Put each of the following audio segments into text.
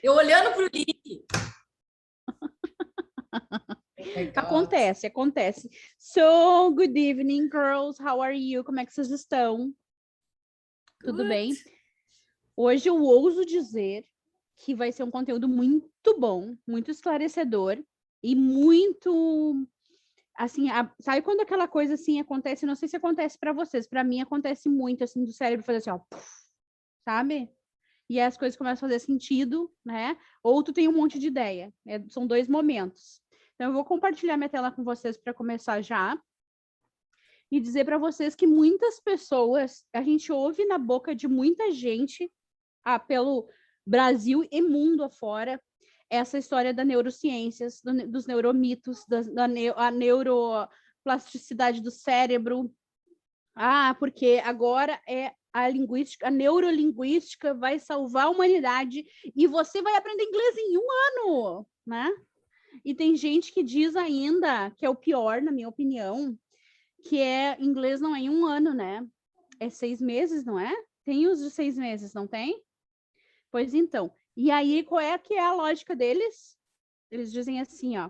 Eu olhando para o link. Acontece. So, good evening, girls. How are you? Como é que vocês estão? Tudo bem? Hoje eu ouso dizer que vai ser um conteúdo muito bom, muito esclarecedor e muito, assim, sabe quando aquela coisa assim acontece? Não sei se acontece para vocês, para mim acontece muito, assim, do cérebro fazer assim, ó, sabe? E as coisas começam a fazer sentido, né? Ou tu tem um monte de ideia. São dois momentos. Então, eu vou compartilhar minha tela com vocês para começar já. E dizer para vocês que muitas pessoas, a gente ouve na boca de muita gente, pelo Brasil e mundo afora, essa história da neurociências, dos neuromitos, a neuroplasticidade do cérebro. Porque agora a linguística, a neurolinguística vai salvar a humanidade e você vai aprender inglês em 1 ano, né? E tem gente que diz ainda, que é o pior, na minha opinião, que inglês não é em 1 ano, né? É 6 meses, não é? Tem os de 6 meses, não tem? Pois então. E aí, qual é que é a lógica deles? Eles dizem assim, ó,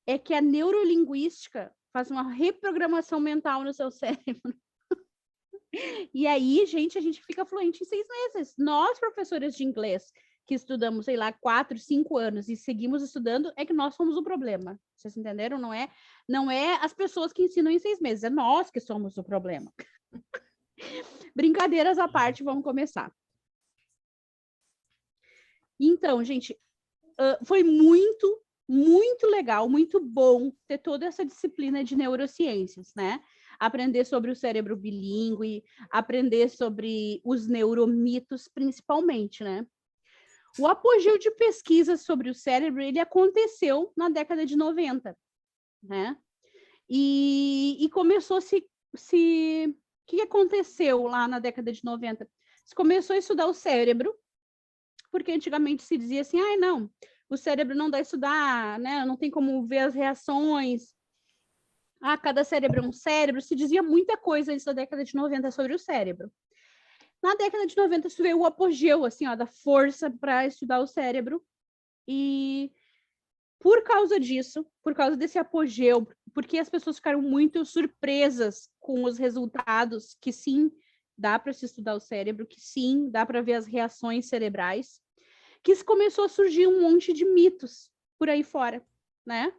é que a neurolinguística faz uma reprogramação mental no seu cérebro. E aí, gente, a gente fica fluente em 6 meses. Nós, professores de inglês, que estudamos, sei lá, 4, 5 anos e seguimos estudando, é que nós somos o problema. Vocês entenderam? Não é as pessoas que ensinam em 6 meses, é nós que somos o problema. Brincadeiras à parte, vamos começar. Então, gente, foi muito, muito legal, muito bom ter toda essa disciplina de neurociências, né? Aprender sobre o cérebro bilíngue, aprender sobre os neuromitos, principalmente, né? O apogeu de pesquisas sobre o cérebro, ele aconteceu na década de 90, né? E começou o que aconteceu lá na década de 90? Se começou a estudar o cérebro, porque antigamente se dizia assim, não, o cérebro não dá a estudar, né? Não tem como ver as reações. Cada cérebro é um cérebro. Se dizia muita coisa antes da década de 90 sobre o cérebro. Na década de 90, isso veio o apogeu, assim, ó, da força para estudar o cérebro. E por causa disso, por causa desse apogeu, porque as pessoas ficaram muito surpresas com os resultados, que sim, dá para se estudar o cérebro, que sim, dá para ver as reações cerebrais, que começou a surgir um monte de mitos por aí fora, né?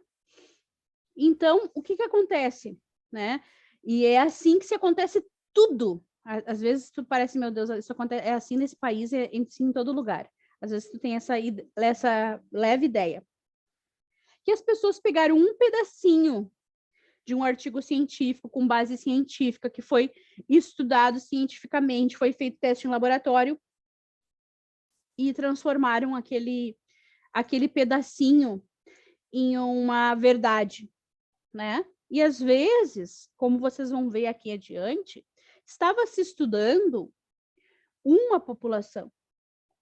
Então, o que acontece, né? E é assim que se acontece tudo. Às vezes tu parece, meu Deus, isso acontece, é assim nesse país, é assim em todo lugar. Às vezes tu tem essa leve ideia. Que as pessoas pegaram um pedacinho de um artigo científico com base científica, que foi estudado cientificamente, foi feito teste em laboratório, e transformaram aquele pedacinho em uma verdade, né? E às vezes, como vocês vão ver aqui adiante, estava se estudando uma população,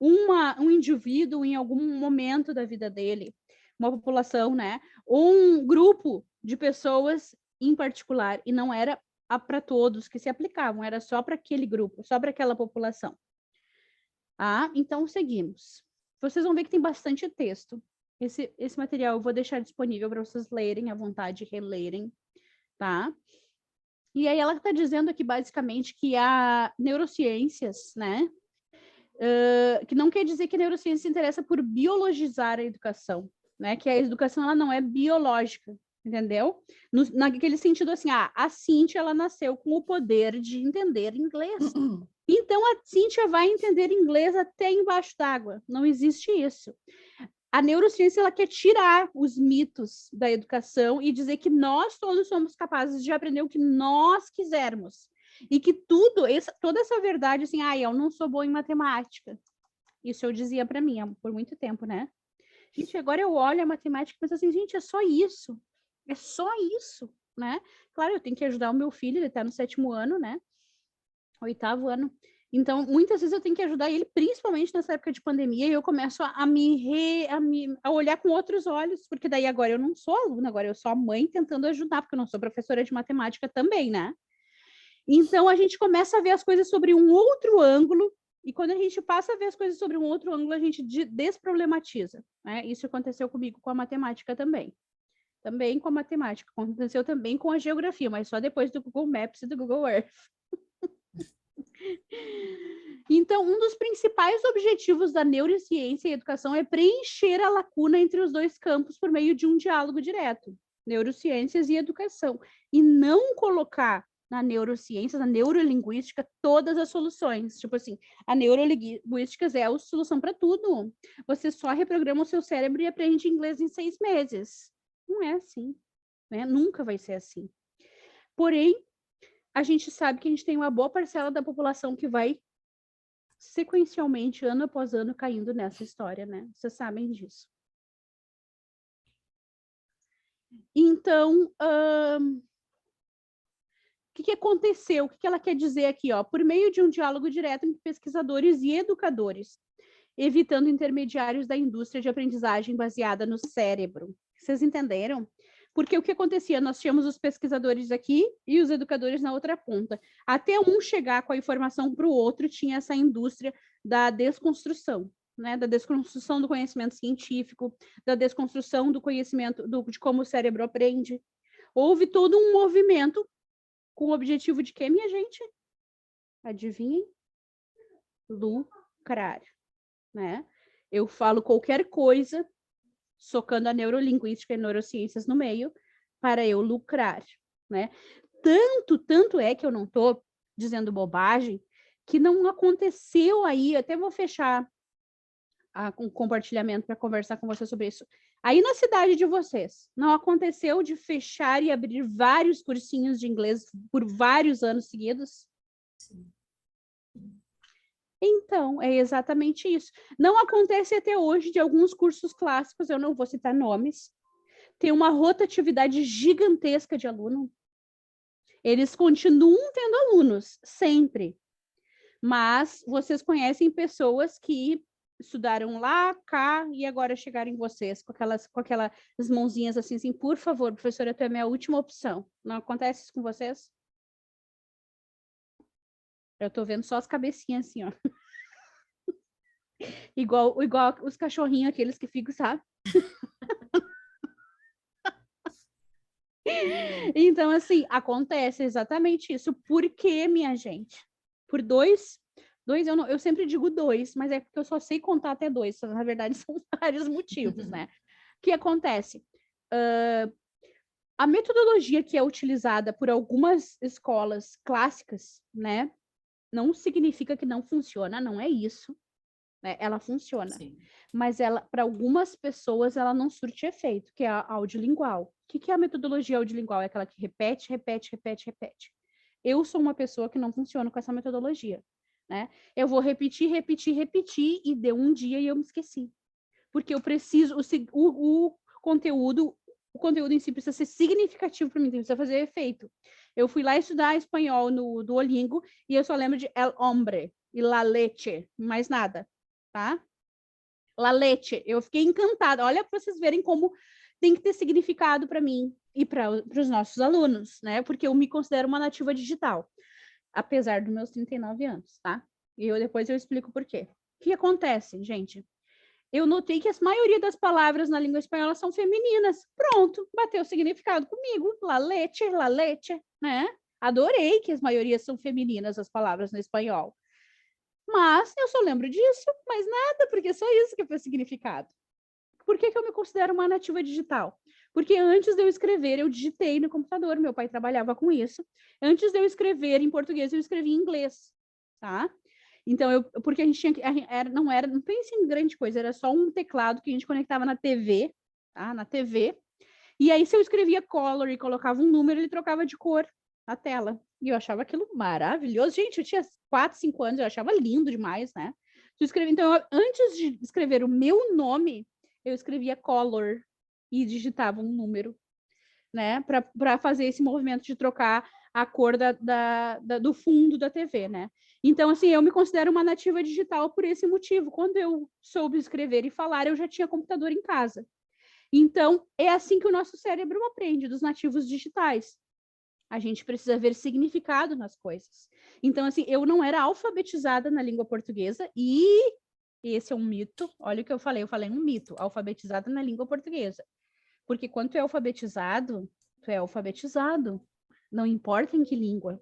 um indivíduo em algum momento da vida dele, uma população, né? Um grupo de pessoas em particular, e não era para todos que se aplicavam, era só para aquele grupo, só para aquela população. Então seguimos. Vocês vão ver que tem bastante texto. Esse material eu vou deixar disponível para vocês lerem à vontade, relerem, tá? E aí ela está dizendo aqui, basicamente, que a neurociências, né? Que não quer dizer que a neurociência se interessa por biologizar a educação, né? Que a educação ela não é biológica, entendeu? Naquele sentido, assim, a Cíntia, ela nasceu com o poder de entender inglês. Então, a Cíntia vai entender inglês até embaixo d'água. Não existe isso. A neurociência ela quer tirar os mitos da educação e dizer que nós todos somos capazes de aprender o que nós quisermos. E que toda essa verdade, assim, eu não sou boa em matemática. Isso eu dizia para mim por muito tempo, né? Gente, agora eu olho a matemática e penso assim, gente, é só isso. É só isso, né? Claro, eu tenho que ajudar o meu filho, ele está no 7º ano, né? 8º ano. Então, muitas vezes eu tenho que ajudar ele, principalmente nessa época de pandemia, e eu começo a olhar com outros olhos, porque daí agora eu não sou aluna, agora eu sou a mãe tentando ajudar, porque eu não sou professora de matemática também, né? Então, a gente começa a ver as coisas sobre um outro ângulo, E quando a gente passa a ver as coisas sobre um outro ângulo, a gente desproblematiza, né? Isso aconteceu comigo com a matemática também. Também com a matemática, aconteceu também com a geografia, mas só depois do Google Maps e do Google Earth. Então, um dos principais objetivos da neurociência e educação é preencher a lacuna entre os dois campos por meio de um diálogo direto, neurociências e educação, e não colocar na neurociência, na neurolinguística, todas as soluções. Tipo assim, a neurolinguística é a solução para tudo. Você só reprograma o seu cérebro e aprende inglês em 6 meses. Não é assim, né? Nunca vai ser assim. Porém, a gente sabe que a gente tem uma boa parcela da população que vai sequencialmente, ano após ano, caindo nessa história, né? Vocês sabem disso. Então, o que aconteceu? O que ela quer dizer aqui? Ó? Por meio de um diálogo direto entre pesquisadores e educadores, evitando intermediários da indústria de aprendizagem baseada no cérebro. Vocês entenderam? Porque o que acontecia? Nós tínhamos os pesquisadores aqui e os educadores na outra ponta. Até um chegar com a informação para o outro, tinha essa indústria da desconstrução, né? Da desconstrução do conhecimento científico, da desconstrução do conhecimento de como o cérebro aprende. Houve todo um movimento com o objetivo de quê, minha gente? Adivinhem? Lucrar, né? Eu falo qualquer coisa socando a neurolinguística e neurociências no meio, para eu lucrar, né? Tanto é que eu não estou dizendo bobagem, que não aconteceu aí, até vou fechar um compartilhamento para conversar com você sobre isso. Aí na cidade de vocês, não aconteceu de fechar e abrir vários cursinhos de inglês por vários anos seguidos? Sim. Então, é exatamente isso. Não acontece até hoje de alguns cursos clássicos, eu não vou citar nomes, tem uma rotatividade gigantesca de aluno. Eles continuam tendo alunos, sempre. Mas vocês conhecem pessoas que estudaram lá, cá, e agora chegaram em vocês, com aquelas mãozinhas assim, por favor, professora, tu é a minha última opção. Não acontece isso com vocês? Eu tô vendo só as cabecinhas assim, ó. igual os cachorrinhos, aqueles que ficam, sabe? Então, assim, acontece exatamente isso. Por quê, minha gente? Por dois eu sempre digo 2, mas é porque eu só sei contar até 2. Na verdade, são vários motivos, né? O que acontece? A metodologia que é utilizada por algumas escolas clássicas, né? Não significa que não funciona, não é isso. Né? Ela funciona. Sim. Mas ela, para algumas pessoas, ela não surte efeito, que é a audiolingual. O que é a metodologia audiolingual? É aquela que repete, repete, repete, repete. Eu sou uma pessoa que não funciona com essa metodologia, né? Eu vou repetir, repetir, repetir, e deu um dia e eu me esqueci. Porque eu preciso, o conteúdo em si precisa ser significativo para mim, precisa fazer efeito. Eu fui lá estudar espanhol no Duolingo e eu só lembro de el hombre e la leche, mais nada, tá? La leche, eu fiquei encantada. Olha para vocês verem como tem que ter significado para mim e para os nossos alunos, né? Porque eu me considero uma nativa digital, apesar dos meus 39 anos, tá? E depois eu explico por quê. O que acontece, gente? Eu notei que a maioria das palavras na língua espanhola são femininas. Pronto, bateu o significado comigo. La leche, né? Adorei que as maiorias são femininas, as palavras no espanhol. Mas eu só lembro disso, mais nada, porque é só isso que foi significado. Por que eu me considero uma nativa digital? Porque antes de eu escrever, eu digitei no computador, meu pai trabalhava com isso. Antes de eu escrever em português, eu escrevi em inglês, tá? Então, porque a gente tinha que, não pense em grande coisa, era só um teclado que a gente conectava na TV, tá? Na TV. E aí, se eu escrevia color e colocava um número, ele trocava de cor na tela. E eu achava aquilo maravilhoso. Gente, eu tinha 4, 5 anos, eu achava lindo demais, né? Então, antes de escrever o meu nome, eu escrevia color e digitava um número, né? Para fazer esse movimento de trocar a cor do fundo da TV, né? Então, assim, eu me considero uma nativa digital por esse motivo. Quando eu soube escrever e falar, eu já tinha computador em casa. Então, é assim que o nosso cérebro aprende, dos nativos digitais. A gente precisa ver significado nas coisas. Então, assim, eu não era alfabetizada na língua portuguesa e esse é um mito. Olha o que eu falei um mito, alfabetizada na língua portuguesa. Porque quando tu é alfabetizado. Não importa em que língua,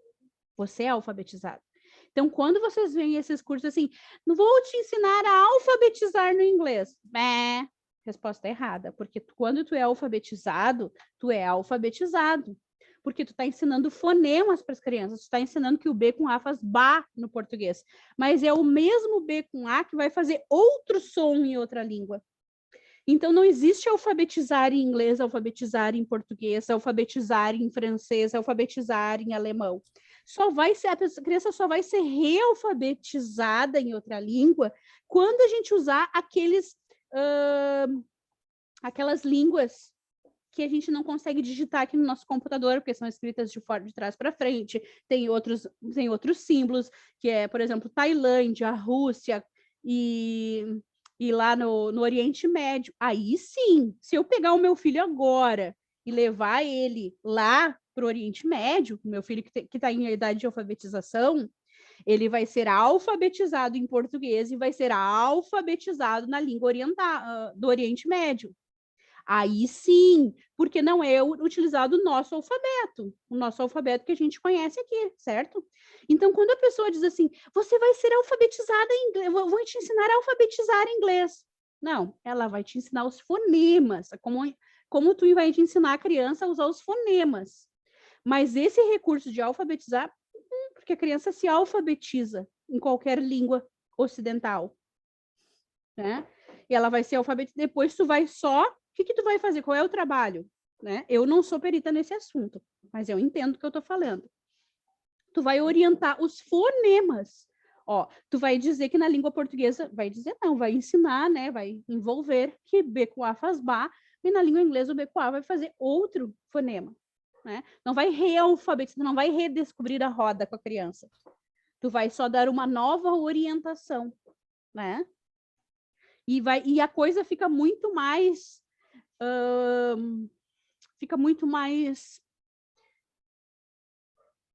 você é alfabetizado. Então, quando vocês veem esses cursos assim, não vou te ensinar a alfabetizar no inglês. Resposta errada, porque quando tu é alfabetizado, tu é alfabetizado. Porque tu está ensinando fonemas para as crianças, tu está ensinando que o B com A faz ba no português. Mas é o mesmo B com A que vai fazer outro som em outra língua. Então, não existe alfabetizar em inglês, alfabetizar em português, alfabetizar em francês, alfabetizar em alemão. A criança só vai ser realfabetizada em outra língua quando a gente usar aquelas línguas que a gente não consegue digitar aqui no nosso computador, porque são escritas de trás para frente, tem outros símbolos, que é, por exemplo, Tailândia, Rússia e lá no Oriente Médio. Aí sim, se eu pegar o meu filho agora e levar ele lá para o Oriente Médio, meu filho que está em idade de alfabetização, ele vai ser alfabetizado em português e vai ser alfabetizado na língua do Oriente Médio. Aí sim, porque não é utilizado o nosso alfabeto que a gente conhece aqui, certo? Então, quando a pessoa diz assim, você vai ser alfabetizada em inglês, vou te ensinar a alfabetizar em inglês. Não, ela vai te ensinar os fonemas, como tu vai te ensinar a criança a usar os fonemas. Mas esse recurso de alfabetizar, porque a criança se alfabetiza em qualquer língua ocidental, né? E ela vai ser alfabetizada, depois tu vai só o que tu vai fazer? Qual é o trabalho? Né? Eu não sou perita nesse assunto, mas eu entendo o que eu estou falando. Tu vai orientar os fonemas. Ó, tu vai dizer que na língua portuguesa, vai ensinar, né? Vai envolver que B com A faz Ba, e na língua inglesa o B com A vai fazer outro fonema. Né? Não vai realfabetizar, não vai redescobrir a roda com a criança. Tu vai só dar uma nova orientação, né? E a coisa fica muito mais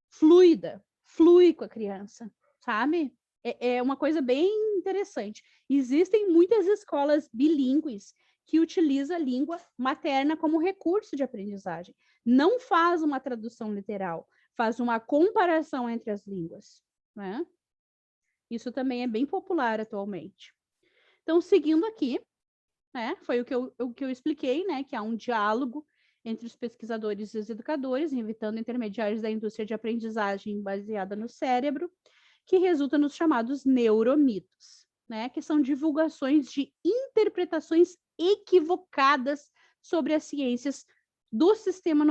fluida, flui com a criança, sabe? É uma coisa bem interessante. Existem muitas escolas bilíngues que utilizam a língua materna como recurso de aprendizagem. Não faz uma tradução literal, faz uma comparação entre as línguas, né? Isso também é bem popular atualmente. Então, seguindo aqui, né, foi o que eu expliquei, né, que há um diálogo entre os pesquisadores e os educadores, evitando intermediários da indústria de aprendizagem baseada no cérebro, que resulta nos chamados neuromitos, né, que são divulgações de interpretações equivocadas sobre as ciências do sistema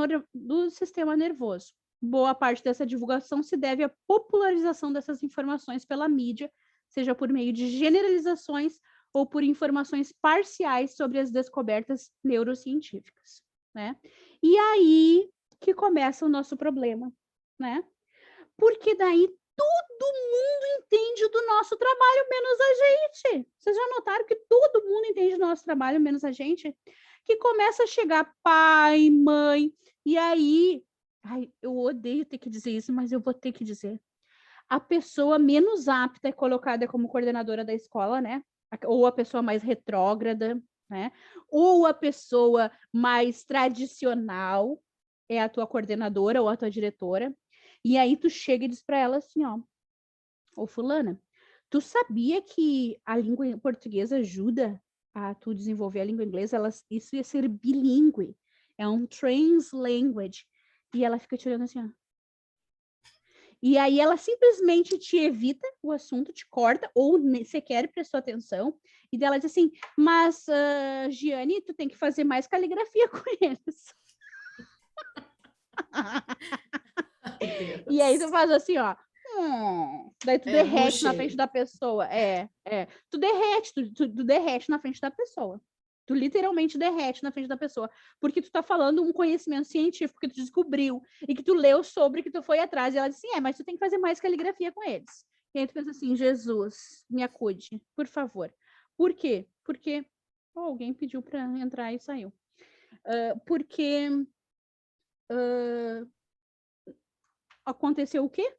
nervoso. Boa parte dessa divulgação se deve à popularização dessas informações pela mídia, seja por meio de generalizações ou por informações parciais sobre as descobertas neurocientíficas, né? E aí que começa o nosso problema, né? Porque daí todo mundo entende do nosso trabalho, menos a gente. Vocês já notaram que todo mundo entende do nosso trabalho, menos a gente? Que começa a chegar pai, mãe, e aí... Ai, eu odeio ter que dizer isso, mas eu vou ter que dizer. A pessoa menos apta é colocada como coordenadora da escola, né? Ou a pessoa mais retrógrada, né? Ou a pessoa mais tradicional é a tua coordenadora ou a tua diretora. E aí tu chega e diz para ela assim, ó, ô fulana, tu sabia que a língua portuguesa ajuda a tu desenvolver a língua inglesa? Isso ia ser bilíngue, é um translanguage. E ela fica te olhando assim, ó. E aí ela simplesmente te evita o assunto, te corta, ou sequer prestou atenção, e dela diz assim, mas, Giane, tu tem que fazer mais caligrafia com eles. E aí tu faz assim, ó. Daí tu derrete na frente da pessoa. Tu derrete na frente da pessoa. Tu literalmente derrete na frente da pessoa, porque tu tá falando um conhecimento científico que tu descobriu e que tu leu sobre, que tu foi atrás, e ela disse assim, mas tu tem que fazer mais caligrafia com eles. E aí tu pensa assim, Jesus, me acude, por favor. Por quê? Porque alguém pediu para entrar e saiu. Porque aconteceu o quê?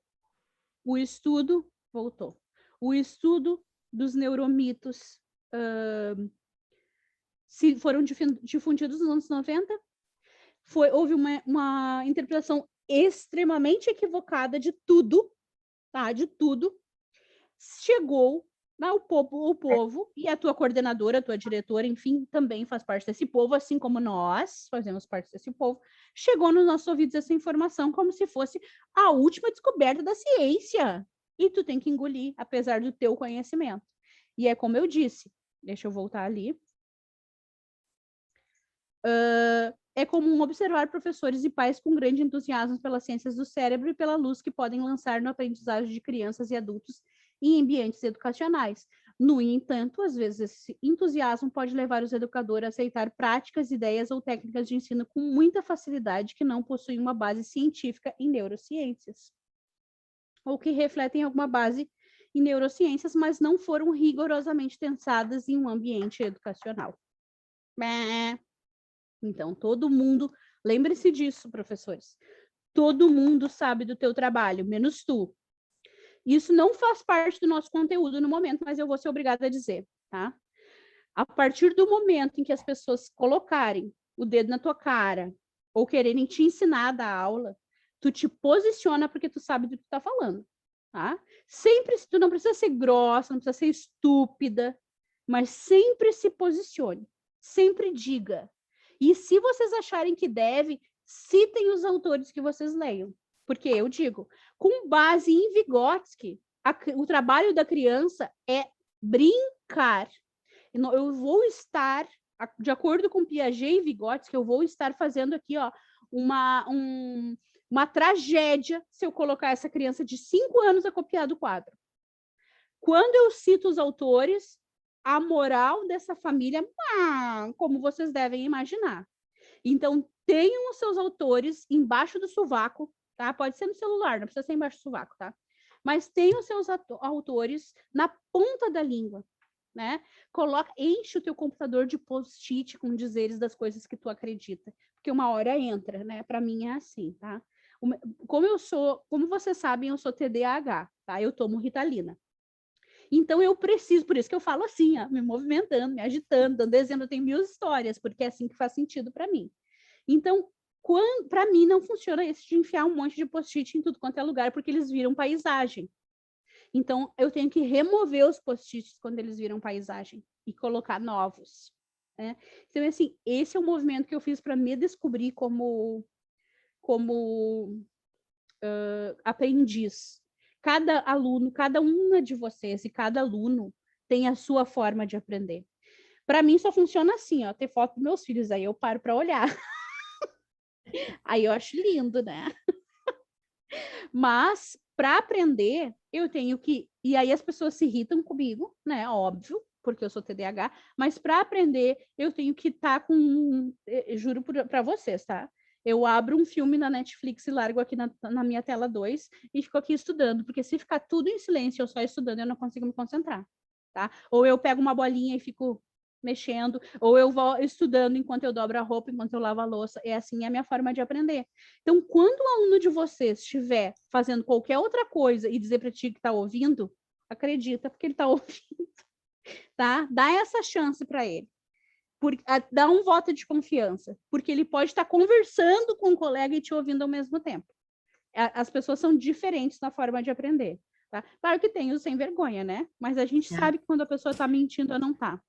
O estudo voltou. O estudo dos neuromitos foram difundidos nos anos 90. Houve uma interpretação extremamente equivocada de tudo, tá? De tudo. Chegou o povo e a tua coordenadora, a tua diretora, enfim, também faz parte desse povo, assim como nós fazemos parte desse povo. Chegou nos nossos ouvidos essa informação como se fosse a última descoberta da ciência. E tu tem que engolir, apesar do teu conhecimento. E é como eu disse, deixa eu voltar ali. É comum observar professores e pais com grande entusiasmo pelas ciências do cérebro e pela luz que podem lançar no aprendizagem de crianças e adultos em ambientes educacionais. No entanto, às vezes esse entusiasmo pode levar os educadores a aceitar práticas, ideias ou técnicas de ensino com muita facilidade que não possuem uma base científica em neurociências, ou que refletem alguma base em neurociências, mas não foram rigorosamente pensadas em um ambiente educacional. Então, todo mundo, lembre-se disso, professores, todo mundo sabe do teu trabalho, menos tu. Isso não faz parte do nosso conteúdo no momento, mas eu vou ser obrigada a dizer, tá? A partir do momento em que as pessoas colocarem o dedo na tua cara ou quererem te ensinar da aula, tu te posiciona porque tu sabe do que tu tá falando, tá? Sempre, tu não precisa ser grossa, não precisa ser estúpida, mas sempre se posicione, sempre diga. E se vocês acharem que deve, citem os autores que vocês leiam. Porque eu digo, com base em Vygotsky, o trabalho da criança é brincar. Eu vou estar, de acordo com Piaget e Vygotsky, eu vou estar fazendo aqui ó, uma tragédia se eu colocar essa criança de 5 anos a copiar do quadro. Quando eu cito os autores, a moral dessa família, como vocês devem imaginar. Então, tenham os seus autores embaixo do sovaco, tá? Pode ser no celular, não precisa ser embaixo do sovaco, tá? Mas tenham os seus autores na ponta da língua, né? Enche o teu computador de post-it com dizeres das coisas que tu acredita, porque uma hora entra, né? Para mim é assim, tá? Como vocês sabem, eu sou TDAH, tá? Eu tomo Ritalina. Então, eu preciso, por isso que eu falo assim, ó, me movimentando, me agitando, dando exemplo, eu tenho 1000 histórias, porque é assim que faz sentido para mim. Então, para mim, não funciona esse de enfiar um monte de post-it em tudo quanto é lugar, porque eles viram paisagem. Então, eu tenho que remover os post-its quando eles viram paisagem e colocar novos. Né? Então, assim, esse é o movimento que eu fiz para me descobrir como aprendiz. Cada aluno, cada uma de vocês e cada aluno tem a sua forma de aprender. Para mim só funciona assim, ó, ter foto dos meus filhos, aí eu paro para olhar. Aí eu acho lindo, né? Mas para aprender, eu tenho que, e aí as pessoas se irritam comigo, né? Óbvio, porque eu sou TDAH, mas para aprender, eu tenho que estar com, juro para vocês, tá? Eu abro um filme na Netflix e largo aqui na minha tela 2 e fico aqui estudando, porque se ficar tudo em silêncio, eu só estudando, eu não consigo me concentrar, tá? Ou eu pego uma bolinha e fico mexendo, ou eu vou estudando enquanto eu dobro a roupa, enquanto eu lavo a louça. É assim a minha forma de aprender. Então, quando o aluno de vocês estiver fazendo qualquer outra coisa e dizer para ti que está ouvindo, acredita, porque ele está ouvindo, tá? Dá essa chance para ele. Dá um voto de confiança, porque ele pode estar conversando com um colega e te ouvindo ao mesmo tempo. As pessoas são diferentes na forma de aprender, tá? Claro que tem os sem vergonha, né? Mas a gente sabe que quando a pessoa está mentindo ou não está.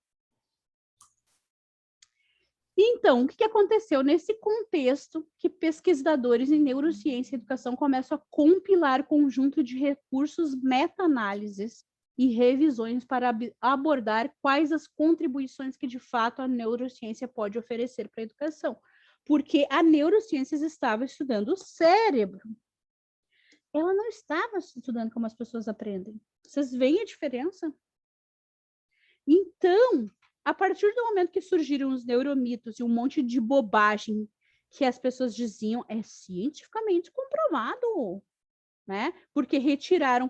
Então, o que aconteceu nesse contexto que pesquisadores em neurociência e educação começam a compilar conjunto de recursos meta-análises e revisões para abordar quais as contribuições que de fato a neurociência pode oferecer para a educação, porque a neurociência estava estudando o cérebro. Ela não estava estudando como as pessoas aprendem. Vocês veem a diferença? Então, a partir do momento que surgiram os neuromitos e um monte de bobagem que as pessoas diziam, é cientificamente comprovado, né? Porque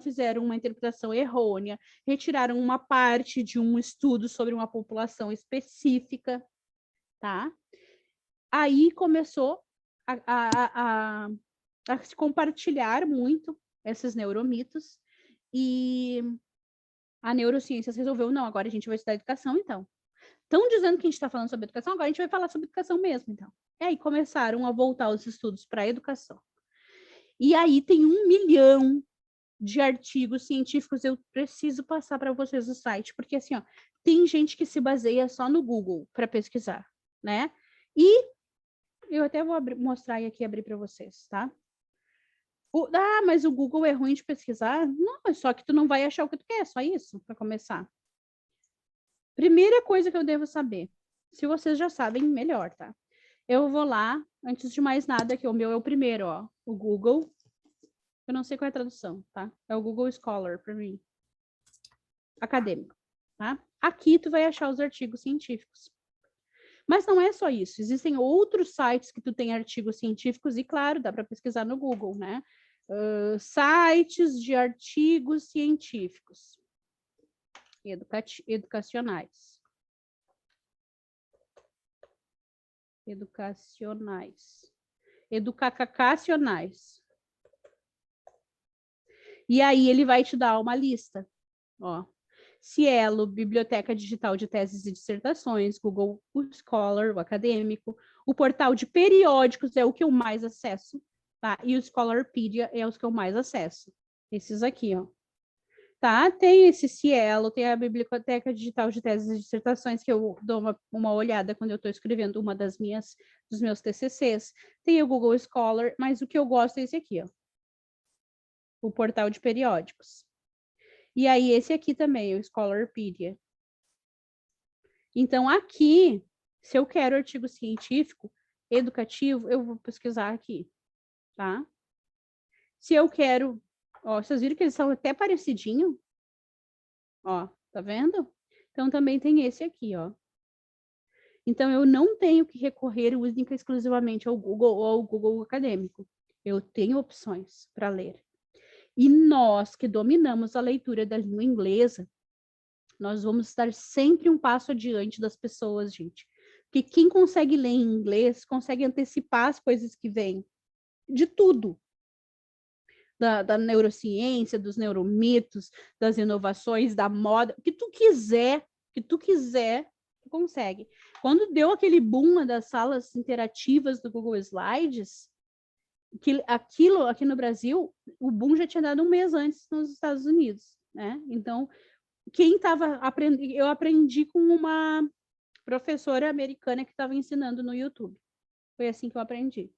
fizeram uma interpretação errônea, retiraram uma parte de um estudo sobre uma população específica, tá? Aí começou a se compartilhar muito esses neuromitos, e a neurociências resolveu, não, agora a gente vai estudar educação, então. Estão dizendo que a gente está falando sobre educação, agora a gente vai falar sobre educação mesmo, então. E aí começaram a voltar os estudos para a educação. E aí tem 1 milhão de artigos científicos, eu preciso passar para vocês o site, porque assim, ó, tem gente que se baseia só no Google para pesquisar, né? E eu até vou mostrar aqui, abrir para vocês, tá? Mas o Google é ruim de pesquisar? Não, é só que tu não vai achar o que tu quer, só isso, para começar. Primeira coisa que eu devo saber, se vocês já sabem, melhor, tá? Eu vou lá, antes de mais nada, que o meu é o primeiro, ó, o Google. Eu não sei qual é a tradução, tá? É o Google Scholar para mim. Acadêmico, tá? Aqui tu vai achar os artigos científicos. Mas não é só isso, existem outros sites que tu tem artigos científicos e, claro, dá para pesquisar no Google, né? Sites de artigos científicos educacionais. Educacionais. E aí ele vai te dar uma lista, ó. Cielo, Biblioteca Digital de Teses e Dissertações, Google Scholar, o acadêmico, o portal de periódicos é o que eu mais acesso, tá? E o Scholarpedia é os que eu mais acesso. Esses aqui, ó. Tá? Tem esse Cielo, tem a Biblioteca Digital de Teses e Dissertações, que eu dou uma olhada quando eu estou escrevendo uma dos meus TCCs. Tem o Google Scholar, mas o que eu gosto é esse aqui, ó. O portal de periódicos. E aí, esse aqui também, o Scholarpedia. Então, aqui, se eu quero artigo científico, educativo, eu vou pesquisar aqui, tá? Se eu quero... Ó, vocês viram que eles são até parecidinhos? Ó, tá vendo? Então, também tem esse aqui, ó. Então, eu não tenho que recorrer única e exclusivamente ao Google ou ao Google Acadêmico. Eu tenho opções para ler. E nós que dominamos a leitura da língua inglesa, nós vamos estar sempre um passo adiante das pessoas, gente. Porque quem consegue ler em inglês, consegue antecipar as coisas que vêm. De tudo. Da neurociência, dos neuromitos, das inovações, da moda. O que tu quiser, tu consegue. Quando deu aquele boom das salas interativas do Google Slides, aquilo aqui no Brasil, o boom já tinha dado um mês antes nos Estados Unidos, né? Então, quem estava aprendendo, eu aprendi com uma professora americana que estava ensinando no YouTube. Foi assim que eu aprendi,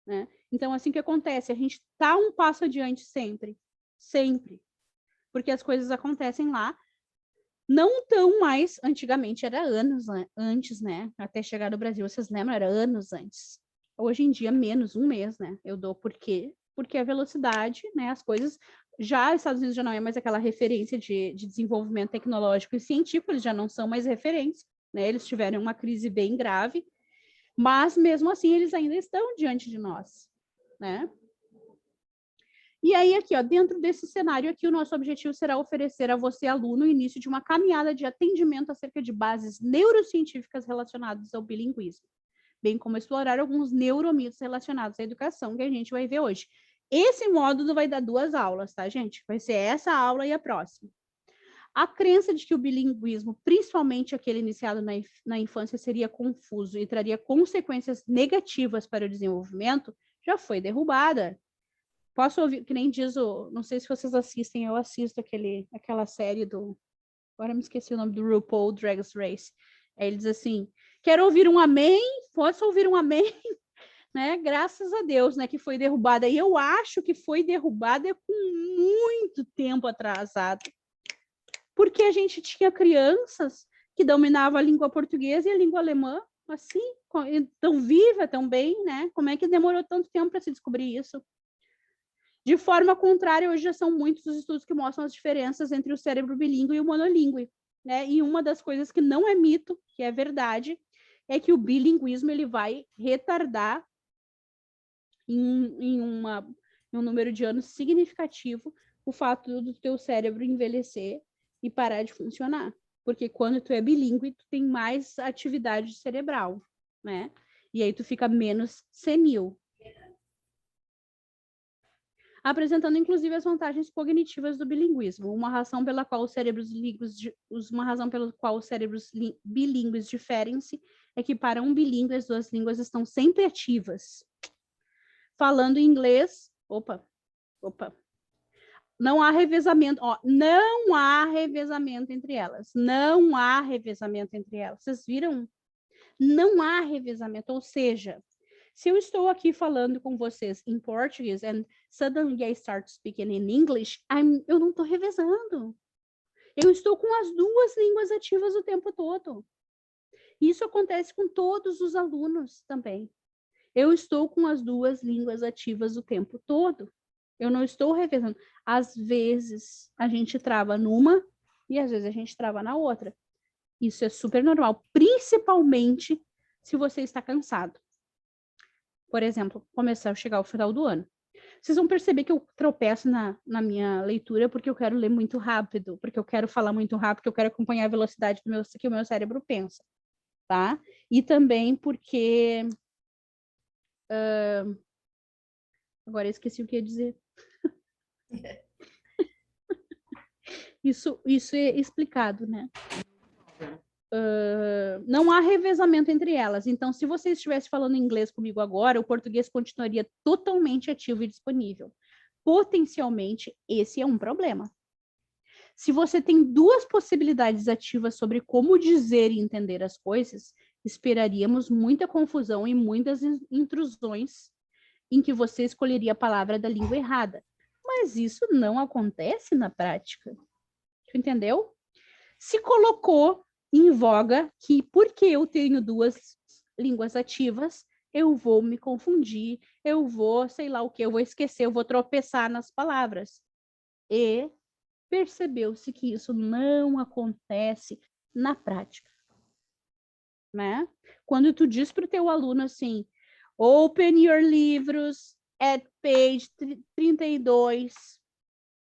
né? Então, assim que acontece, a gente está um passo adiante sempre, sempre, porque as coisas acontecem lá, não tão mais, antigamente era anos antes, né? Até chegar no Brasil, vocês lembram? Era anos antes. Hoje em dia, menos um mês, né? Eu dou por quê? Porque a velocidade, né? As coisas... Já os Estados Unidos já não é mais aquela referência de desenvolvimento tecnológico e científico, eles já não são mais referência, né? Eles tiveram uma crise bem grave, mas mesmo assim eles ainda estão diante de nós, né? E aí aqui, ó, dentro desse cenário aqui, o nosso objetivo será oferecer a você, aluno, o início de uma caminhada de atendimento acerca de bases neurocientíficas relacionadas ao bilinguismo, bem como explorar alguns neuromitos relacionados à educação, que a gente vai ver hoje. Esse módulo vai dar 2 aulas, tá, gente? Vai ser essa aula e a próxima. A crença de que o bilinguismo, principalmente aquele iniciado na infância, seria confuso e traria consequências negativas para o desenvolvimento, já foi derrubada. Posso ouvir, que nem diz o... Não sei se vocês assistem, eu assisto aquela série do... Agora me esqueci o nome do RuPaul Drag Race. Aí ele diz assim, quero ouvir um amém? Posso ouvir um amém? Né? Graças a Deus, né, que foi derrubada. E eu acho que foi derrubada com muito tempo atrasado. Porque a gente tinha crianças que dominavam a língua portuguesa e a língua alemã, assim, tão viva, tão bem, né? Como é que demorou tanto tempo para se descobrir isso? De forma contrária, hoje já são muitos os estudos que mostram as diferenças entre o cérebro bilíngue e o monolíngue, né? E uma das coisas que não é mito, que é verdade, é que o bilinguismo ele vai retardar em um número de anos significativo o fato do teu cérebro envelhecer e parar de funcionar. Porque quando tu é bilíngue, tu tem mais atividade cerebral, né? E aí tu fica menos senil. apresentando inclusive as vantagens cognitivas do bilinguismo, uma razão pela qual os cérebros bilíngues diferem-se é que para um bilíngue as duas línguas estão sempre ativas. Falando inglês, não há revezamento, não há revezamento entre elas, não há revezamento entre elas. Vocês viram? Não há revezamento, ou seja, se eu estou aqui falando com vocês em português and suddenly I start speaking in English, eu não estou revezando. Eu estou com as duas línguas ativas o tempo todo. Isso acontece com todos os alunos também. Eu estou com as duas línguas ativas o tempo todo. Eu não estou revezando. Às vezes, a gente trava numa e às vezes a gente trava na outra. Isso é super normal, principalmente se você está cansado. Por exemplo, começar a chegar ao final do ano. Vocês vão perceber que eu tropeço na minha leitura porque eu quero ler muito rápido, porque eu quero falar muito rápido, porque eu quero acompanhar a velocidade que o meu cérebro pensa, tá? E também porque... agora eu esqueci o que ia dizer. Isso é explicado, né? Não há revezamento entre elas. Então, se você estivesse falando inglês comigo agora, o português continuaria totalmente ativo e disponível. Potencialmente, esse é um problema. Se você tem duas possibilidades ativas sobre como dizer e entender as coisas, esperaríamos muita confusão e muitas intrusões em que você escolheria a palavra da língua errada. Mas isso não acontece na prática. Entendeu? Se colocou em voga que, porque eu tenho duas línguas ativas, eu vou me confundir, eu vou, sei lá o que, eu vou esquecer, eu vou tropeçar nas palavras. E percebeu-se que isso não acontece na prática, né? Quando tu diz para o teu aluno assim, open your livros at page 32,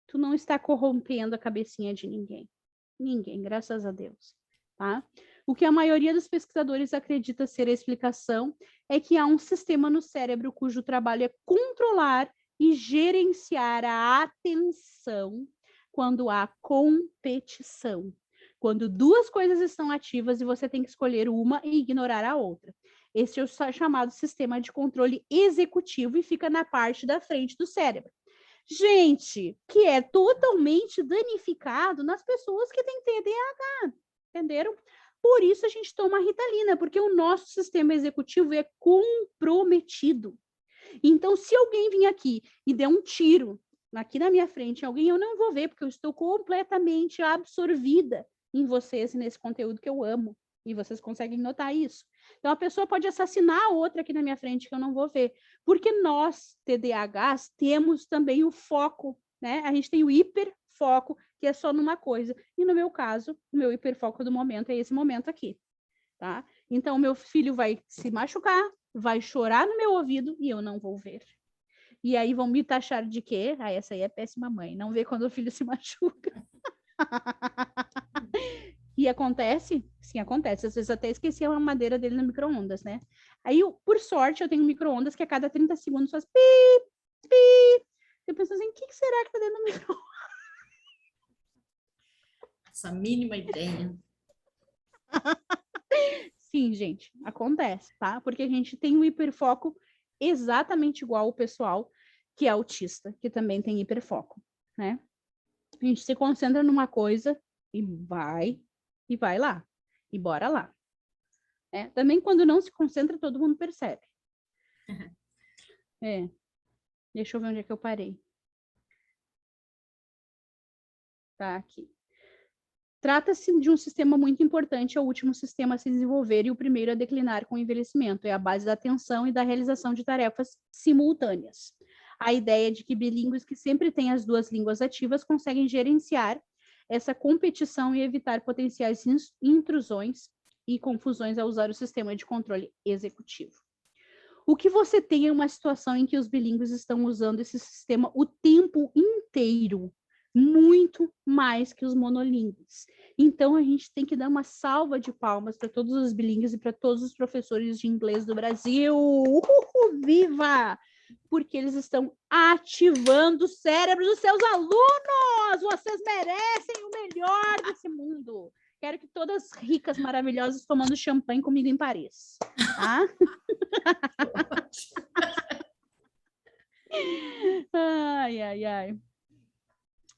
tu não está corrompendo a cabecinha de ninguém. Ninguém, graças a Deus. Tá? O que a maioria dos pesquisadores acredita ser a explicação é que há um sistema no cérebro cujo trabalho é controlar e gerenciar a atenção quando há competição. Quando duas coisas estão ativas e você tem que escolher uma e ignorar a outra. Esse é o chamado sistema de controle executivo e fica na parte da frente do cérebro. Gente, que é totalmente danificado nas pessoas que têm TDAH, entenderam? Por isso a gente toma Ritalina, porque o nosso sistema executivo é comprometido. Então, se alguém vir aqui e der um tiro aqui na minha frente em alguém, eu não vou ver, porque eu estou completamente absorvida em vocês e nesse conteúdo que eu amo. E vocês conseguem notar isso. Então, a pessoa pode assassinar a outra aqui na minha frente que eu não vou ver. Porque nós, TDAHs, temos também o foco, né? A gente tem o hiperfoco, que é só numa coisa. E no meu caso, o meu hiperfoco do momento é esse momento aqui, tá? Então, meu filho vai se machucar, vai chorar no meu ouvido e eu não vou ver. E aí vão me taxar de quê? Ah, essa aí é péssima mãe. Não vê quando o filho se machuca. E acontece? Sim, acontece. Às vezes até esqueci a madeira dele no micro-ondas, né? Aí, por sorte, eu tenho um micro-ondas que a cada 30 segundos faz pi, pi. Eu penso assim, o que será que tá dentro do micro-ondas? Essa mínima ideia. Sim, gente, acontece, tá? Porque a gente tem um hiperfoco exatamente igual ao pessoal que é autista, que também tem hiperfoco, né? A gente se concentra numa coisa e vai lá, e bora lá. Também quando não se concentra, todo mundo percebe. Deixa eu ver onde é que eu parei. Tá aqui. Trata-se de um sistema muito importante, é o último sistema a se desenvolver e o primeiro a declinar com o envelhecimento. É a base da atenção e da realização de tarefas simultâneas. A ideia de que bilíngues que sempre têm as duas línguas ativas conseguem gerenciar essa competição e evitar potenciais intrusões e confusões ao usar o sistema de controle executivo. O que você tem é uma situação em que os bilíngues estão usando esse sistema o tempo inteiro, muito mais que os monolíngues. Então, a gente tem que dar uma salva de palmas para todos os bilíngues e para todos os professores de inglês do Brasil. Viva! Porque eles estão ativando o cérebro dos seus alunos! Vocês merecem o melhor desse mundo! Quero que todas ricas, maravilhosas, tomando champanhe comigo em Paris. Tá? Ai, ai, ai.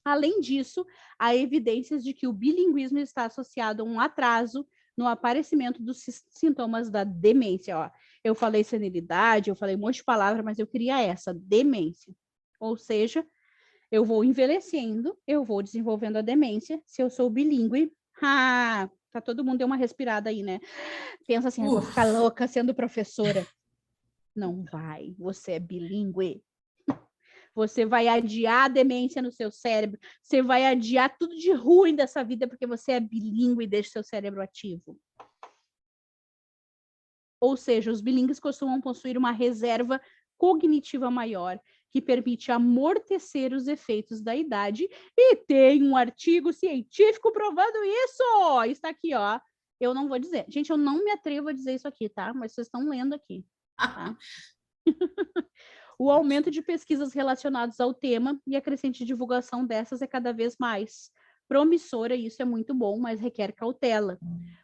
Além disso, há evidências de que o bilinguismo está associado a um atraso no aparecimento dos sintomas da demência. Ó, eu falei senilidade, eu falei um monte de palavras, mas eu queria essa, demência. Ou seja, eu vou envelhecendo, eu vou desenvolvendo a demência. Se eu sou bilíngue, tá todo mundo deu uma respirada aí, né? Pensa assim, eu vou ficar louca sendo professora. Não vai, você é bilíngue. Você vai adiar a demência no seu cérebro. Você vai adiar tudo de ruim dessa vida porque você é bilíngue e deixa seu cérebro ativo. Ou seja, os bilíngues costumam possuir uma reserva cognitiva maior, que permite amortecer os efeitos da idade. E tem um artigo científico provando isso! Está aqui, ó. Eu não vou dizer. Gente, eu não me atrevo a dizer isso aqui, tá? Mas vocês estão lendo aqui, tá? O aumento de pesquisas relacionadas ao tema e a crescente divulgação dessas é cada vez mais promissora, e isso é muito bom, mas requer cautela,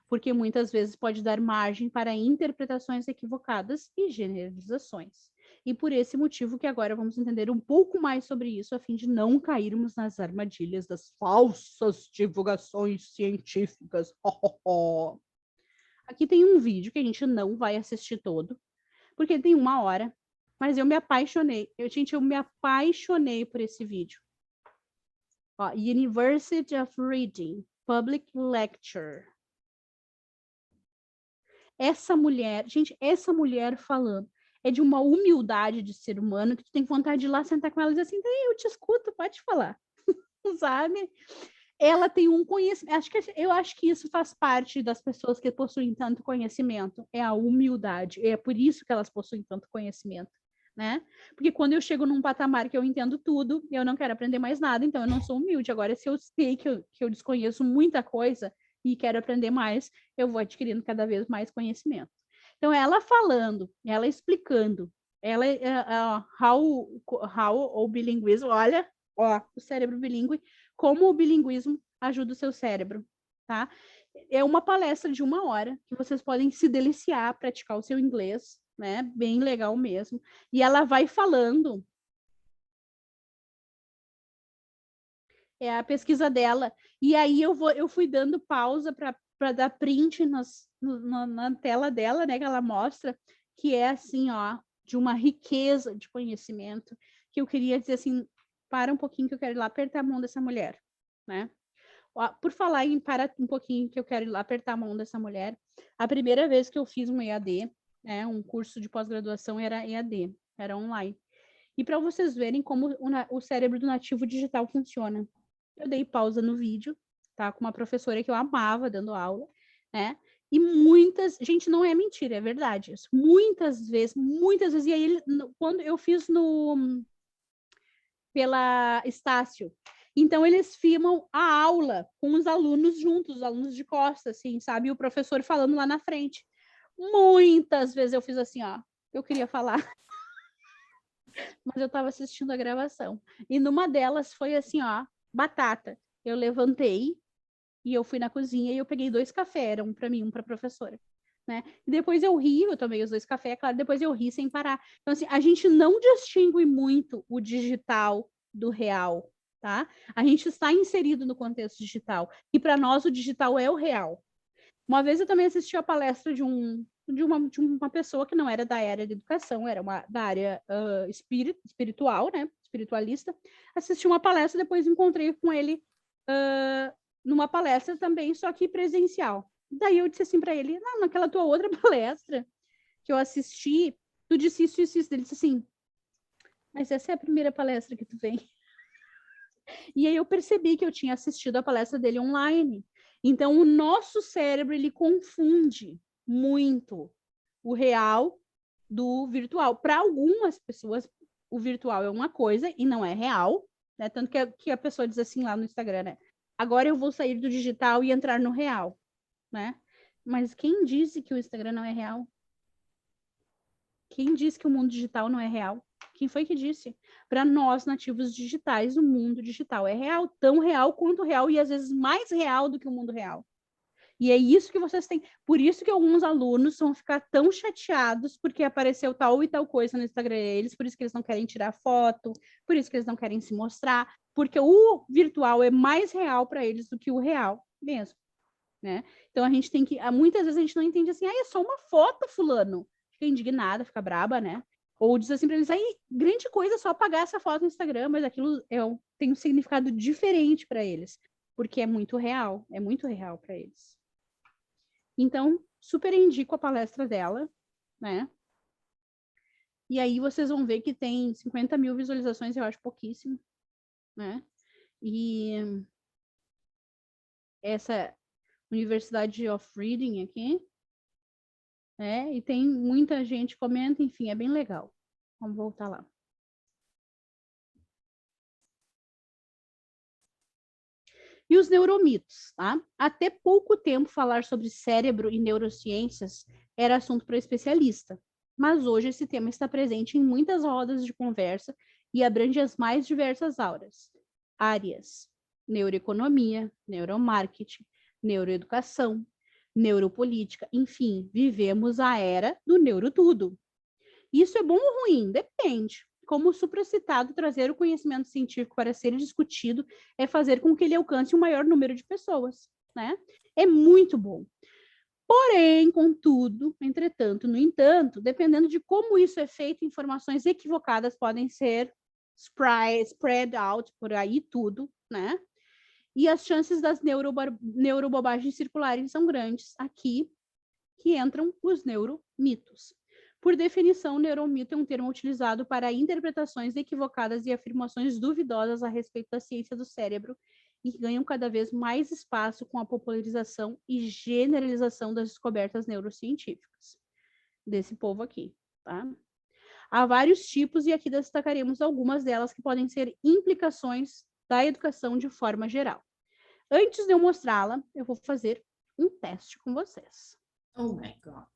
porque muitas vezes pode dar margem para interpretações equivocadas e generalizações. E por esse motivo que agora vamos entender um pouco mais sobre isso, a fim de não cairmos nas armadilhas das falsas divulgações científicas. Aqui tem um vídeo que a gente não vai assistir todo, porque tem 1 hora, mas eu me apaixonei. Eu me apaixonei por esse vídeo. Ó, University of Reading, Public Lecture. Essa mulher falando, é de uma humildade de ser humano que tu tem vontade de ir lá sentar com ela e dizer assim, eu te escuto, pode falar. Sabe? Ela tem um conhecimento, eu acho que isso faz parte das pessoas que possuem tanto conhecimento, é a humildade, é por isso que elas possuem tanto conhecimento. Né? Porque quando eu chego num patamar que eu entendo tudo, eu não quero aprender mais nada, então eu não sou humilde. Agora, se eu sei que eu desconheço muita coisa e quero aprender mais, eu vou adquirindo cada vez mais conhecimento. Então, ela falando, ela explicando, ela how o bilinguismo, olha, ó, o cérebro bilíngue, como o bilinguismo ajuda o seu cérebro, tá? É uma palestra de 1 hora que vocês podem se deliciar, praticar o seu inglês, né? Bem legal mesmo. E ela vai falando. É a pesquisa dela. E aí eu fui dando pausa para dar print na tela dela, né? Que ela mostra, que é assim, ó, de uma riqueza de conhecimento, que eu queria dizer assim, para um pouquinho que eu quero ir lá apertar a mão dessa mulher, né? Por falar em para um pouquinho que eu quero ir lá apertar a mão dessa mulher, a primeira vez que eu fiz um EAD, né, um curso de pós-graduação era EAD, era online. E para vocês verem como o cérebro do nativo digital funciona. Eu dei pausa no vídeo, tá? Com uma professora que eu amava dando aula, né? E gente, não é mentira, é verdade isso. Muitas vezes, e aí quando eu fiz pela Estácio, então eles filmam a aula com os alunos juntos, os alunos de costas, assim, sabe? E o professor falando lá na frente. Muitas vezes eu fiz assim, ó, eu queria falar, mas eu estava assistindo a gravação. E numa delas foi assim, ó, batata. Eu levantei e eu fui na cozinha e eu peguei 2 cafés, um para mim, um para a professora. Né? E depois eu ri, eu tomei os 2 cafés, claro, depois eu ri sem parar. Então, assim, a gente não distingue muito o digital do real, tá? A gente está inserido no contexto digital. E para nós o digital é o real. Uma vez eu também assisti a palestra de uma pessoa que não era da área de educação, era da área espiritual, né? Espiritualista. Assisti uma palestra, depois encontrei com ele numa palestra também, só que presencial. Daí eu disse assim para ele, não, naquela tua outra palestra que eu assisti, tu disse isso, isso, isso. Ele disse assim, mas essa é a primeira palestra que tu vem. E aí eu percebi que eu tinha assistido a palestra dele online. Então, o nosso cérebro, ele confunde muito o real do virtual. Para algumas pessoas, o virtual é uma coisa e não é real, né? Tanto que a pessoa diz assim lá no Instagram, né? Agora eu vou sair do digital e entrar no real, né? Mas quem disse que o Instagram não é real? Quem disse que o mundo digital não é real? Quem foi que disse? Para nós, nativos digitais, o mundo digital é real, tão real quanto real, e às vezes mais real do que o mundo real. E é isso que vocês têm. Por isso que alguns alunos vão ficar tão chateados porque apareceu tal e tal coisa no Instagram deles, por isso que eles não querem tirar foto, por isso que eles não querem se mostrar, porque o virtual é mais real para eles do que o real mesmo, né? Então a gente tem que, muitas vezes a gente não entende assim, é só uma foto, fulano. Fica indignada, fica braba, né? Ou diz assim para eles, aí, grande coisa só apagar essa foto no Instagram, mas aquilo tem um significado diferente para eles, porque é muito real para eles. Então, super indico a palestra dela, né? E aí vocês vão ver que tem 50 mil visualizações, eu acho pouquíssimo, né? E essa Universidade of Reading aqui, né? E tem muita gente que comenta, enfim, é bem legal. Vamos voltar lá. E os neuromitos, tá? Até pouco tempo falar sobre cérebro e neurociências era assunto para especialista, mas hoje esse tema está presente em muitas rodas de conversa e abrange as mais diversas áreas: neuroeconomia, neuromarketing, neuroeducação, neuropolítica, enfim, vivemos a era do neurotudo. Isso é bom ou ruim? Depende. Como supracitado, trazer o conhecimento científico para ser discutido é fazer com que ele alcance um maior número de pessoas, né? É muito bom. Porém, contudo, entretanto, no entanto, dependendo de como isso é feito, informações equivocadas podem ser spread out por aí tudo, né? E as chances das neurobobagens circularem são grandes. Aqui que entram os neuromitos. Por definição, o neuromito é um termo utilizado para interpretações equivocadas e afirmações duvidosas a respeito da ciência do cérebro e que ganham cada vez mais espaço com a popularização e generalização das descobertas neurocientíficas desse povo aqui, tá? Há vários tipos e aqui destacaremos algumas delas que podem ser implicações da educação de forma geral. Antes de eu mostrá-la, eu vou fazer um teste com vocês. Oh my God.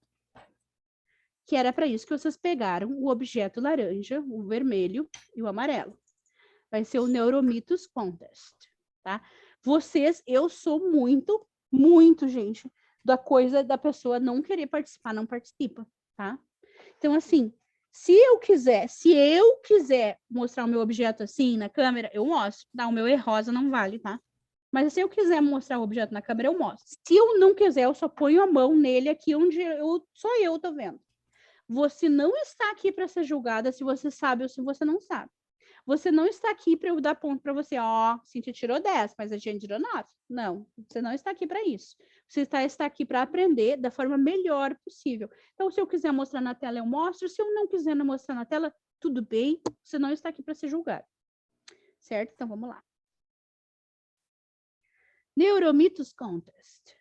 Que era para isso que vocês pegaram o objeto laranja, o vermelho e o amarelo. Vai ser o Neuromitos Contest, tá? Vocês, eu sou muito, gente, da coisa da pessoa não querer participar, não participa, tá? Então, assim, se eu quiser mostrar o meu objeto assim na câmera, eu mostro, tá? O meu é rosa, não vale, tá? Mas se eu quiser mostrar o objeto na câmera, eu mostro. Se eu não quiser, eu só ponho a mão nele aqui onde só eu tô vendo. Você não está aqui para ser julgada se você sabe ou se você não sabe. Você não está aqui para eu dar ponto para você. Ó, Cíntia tirou 10, mas a gente tirou 9. Não, você não está aqui para isso. Você está aqui para aprender da forma melhor possível. Então, se eu quiser mostrar na tela, eu mostro. Se eu não quiser mostrar na tela, tudo bem. Você não está aqui para ser julgado. Certo? Então, vamos lá. Neuromitos Contest.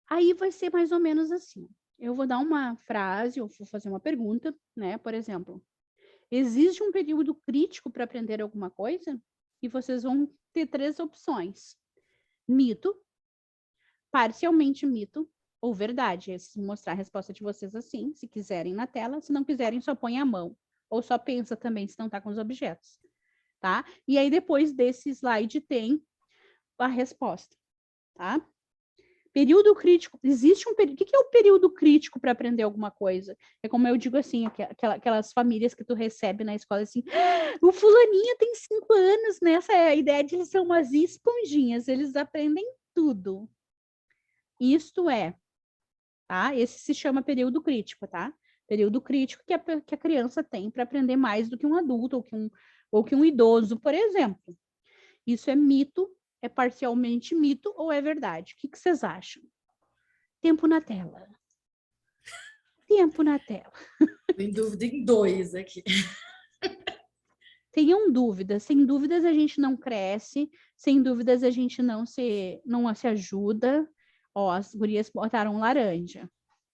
Aí vai ser mais ou menos assim. Eu vou dar uma frase, ou vou fazer uma pergunta, né? Por exemplo, existe um período crítico para aprender alguma coisa? E vocês vão ter 3 opções: mito, parcialmente mito ou verdade. Vou mostrar a resposta de vocês assim, se quiserem na tela. Se não quiserem, só põe a mão. Ou só pensa também, se não está com os objetos. Tá? E aí, depois desse slide, tem a resposta. Tá? Período crítico, existe um período. O que é o período crítico para aprender alguma coisa? É como eu digo assim, aquelas famílias que tu recebe na escola assim, o fulaninho tem 5 anos, né? Essa é a ideia de eles são umas esponjinhas, eles aprendem tudo. Isto é, tá? Esse se chama período crítico, tá? Período crítico que a criança tem para aprender mais do que um adulto ou que um idoso, por exemplo. Isso é mito. É parcialmente mito ou é verdade? O que vocês acham? Tempo na tela. Tempo na tela. Em dúvida em 2 aqui. Tenham dúvidas. Sem dúvidas a gente não cresce. Sem dúvidas a gente não se ajuda. Ó, as gurias botaram laranja.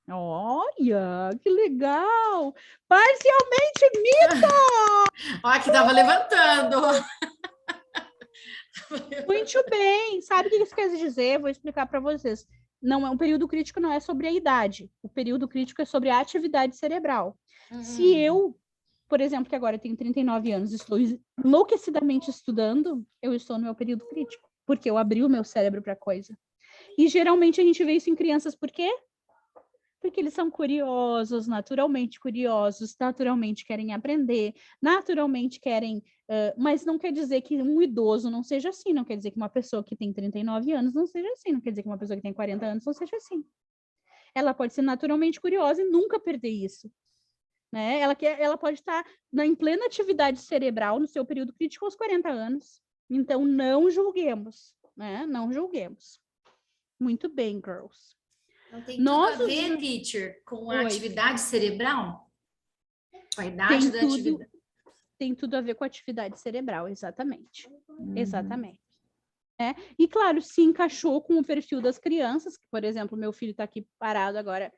Olha, que legal! Parcialmente mito! Ó, que tava levantando. Muito bem. Sabe o que isso quer dizer? Vou explicar para vocês. não é um período crítico, não é sobre a idade. O período crítico é sobre a atividade cerebral. Se eu, por exemplo, que agora eu tenho 39 anos, estou enlouquecidamente estudando, eu estou no meu período crítico, porque eu abri o meu cérebro para coisa. E geralmente a gente vê isso em crianças, por quê? Porque eles são curiosos, naturalmente querem aprender, naturalmente querem, mas não quer dizer que um idoso não seja assim, não quer dizer que uma pessoa que tem 39 anos não seja assim, não quer dizer que uma pessoa que tem 40 anos não seja assim. Ela pode ser naturalmente curiosa e nunca perder isso. Né? Ela pode estar em plena atividade cerebral no seu período crítico aos 40 anos. Então, não julguemos, né? Não julguemos. Muito bem, girls. Não tem tudo a ver, teacher, com a atividade cerebral? Com a idade da atividade? Tem tudo a ver com a atividade cerebral, exatamente. Exatamente. E, claro, se encaixou com o perfil das crianças, que, por exemplo, meu filho está aqui parado agora,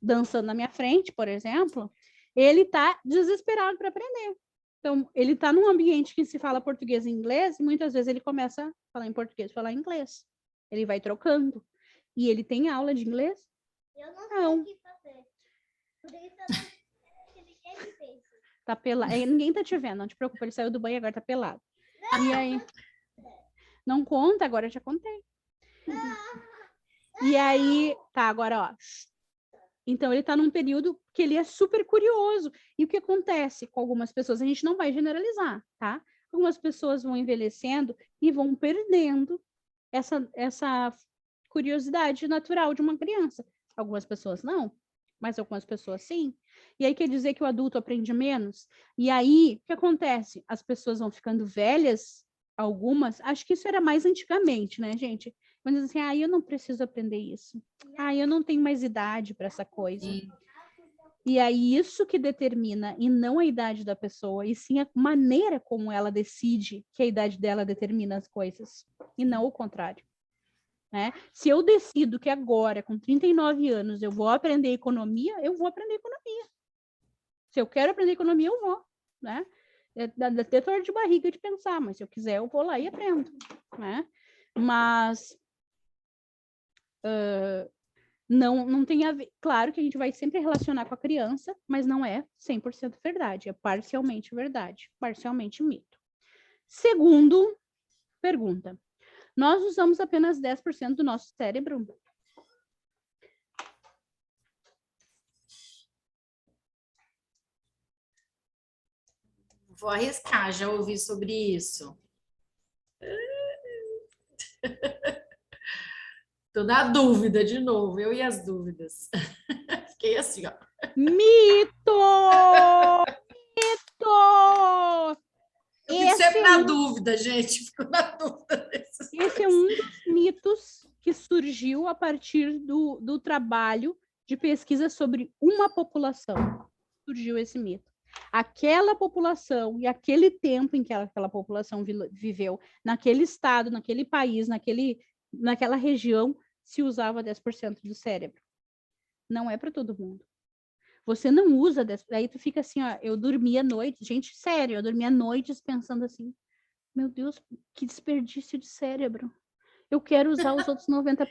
dançando na minha frente, por exemplo, ele está desesperado para aprender. Então, ele está num ambiente que se fala português e inglês, e muitas vezes ele começa a falar em português, falar em inglês. Ele vai trocando. E ele tem aula de inglês? Eu não sei o que fazer. Por isso eu não ninguém me fez. Tá pelado. Ninguém tá te vendo, não te preocupa, ele saiu do banho e agora tá pelado. E aí? Não conta, agora eu já contei. E aí, tá, agora, ó. Então, ele tá num período que ele é super curioso. E o que acontece com algumas pessoas? A gente não vai generalizar, tá? Algumas pessoas vão envelhecendo e vão perdendo essa curiosidade natural de uma criança. Algumas pessoas não, mas algumas pessoas sim. E aí quer dizer que o adulto aprende menos? E aí, o que acontece? As pessoas vão ficando velhas, algumas, acho que isso era mais antigamente, né, gente? Mas assim, eu não preciso aprender isso. Eu não tenho mais idade para essa coisa. E aí, isso que determina, e não a idade da pessoa, e sim a maneira como ela decide que a idade dela determina as coisas, e não o contrário. Né? Se eu decido que agora, com 39 anos, eu vou aprender economia, eu vou aprender economia. Se eu quero aprender economia, eu vou. Né? Dá até dor de barriga de pensar, mas se eu quiser, eu vou lá e aprendo. Né? Mas não tem a ver. Claro que a gente vai sempre relacionar com a criança, mas não é 100% verdade. É parcialmente verdade, parcialmente mito. Segundo pergunta. Nós usamos apenas 10% do nosso cérebro? Vou arriscar, já ouvi sobre isso. Tô na dúvida de novo, eu e as dúvidas. Fiquei assim, ó. Mito! Mito! Eu fico sempre na dúvida, gente. Fico na dúvida desses Esse é um dos mitos que surgiu a partir do trabalho de pesquisa sobre uma população. Surgiu esse mito. Aquela população e aquele tempo em que aquela população viveu, naquele estado, naquele país, naquela região, se usava 10% do cérebro. Não é para todo mundo. Você não usa, aí tu fica assim, ó, eu dormia à noite, gente, sério, eu dormia à noite pensando assim, meu Deus, que desperdício de cérebro. Eu quero usar os outros 90%.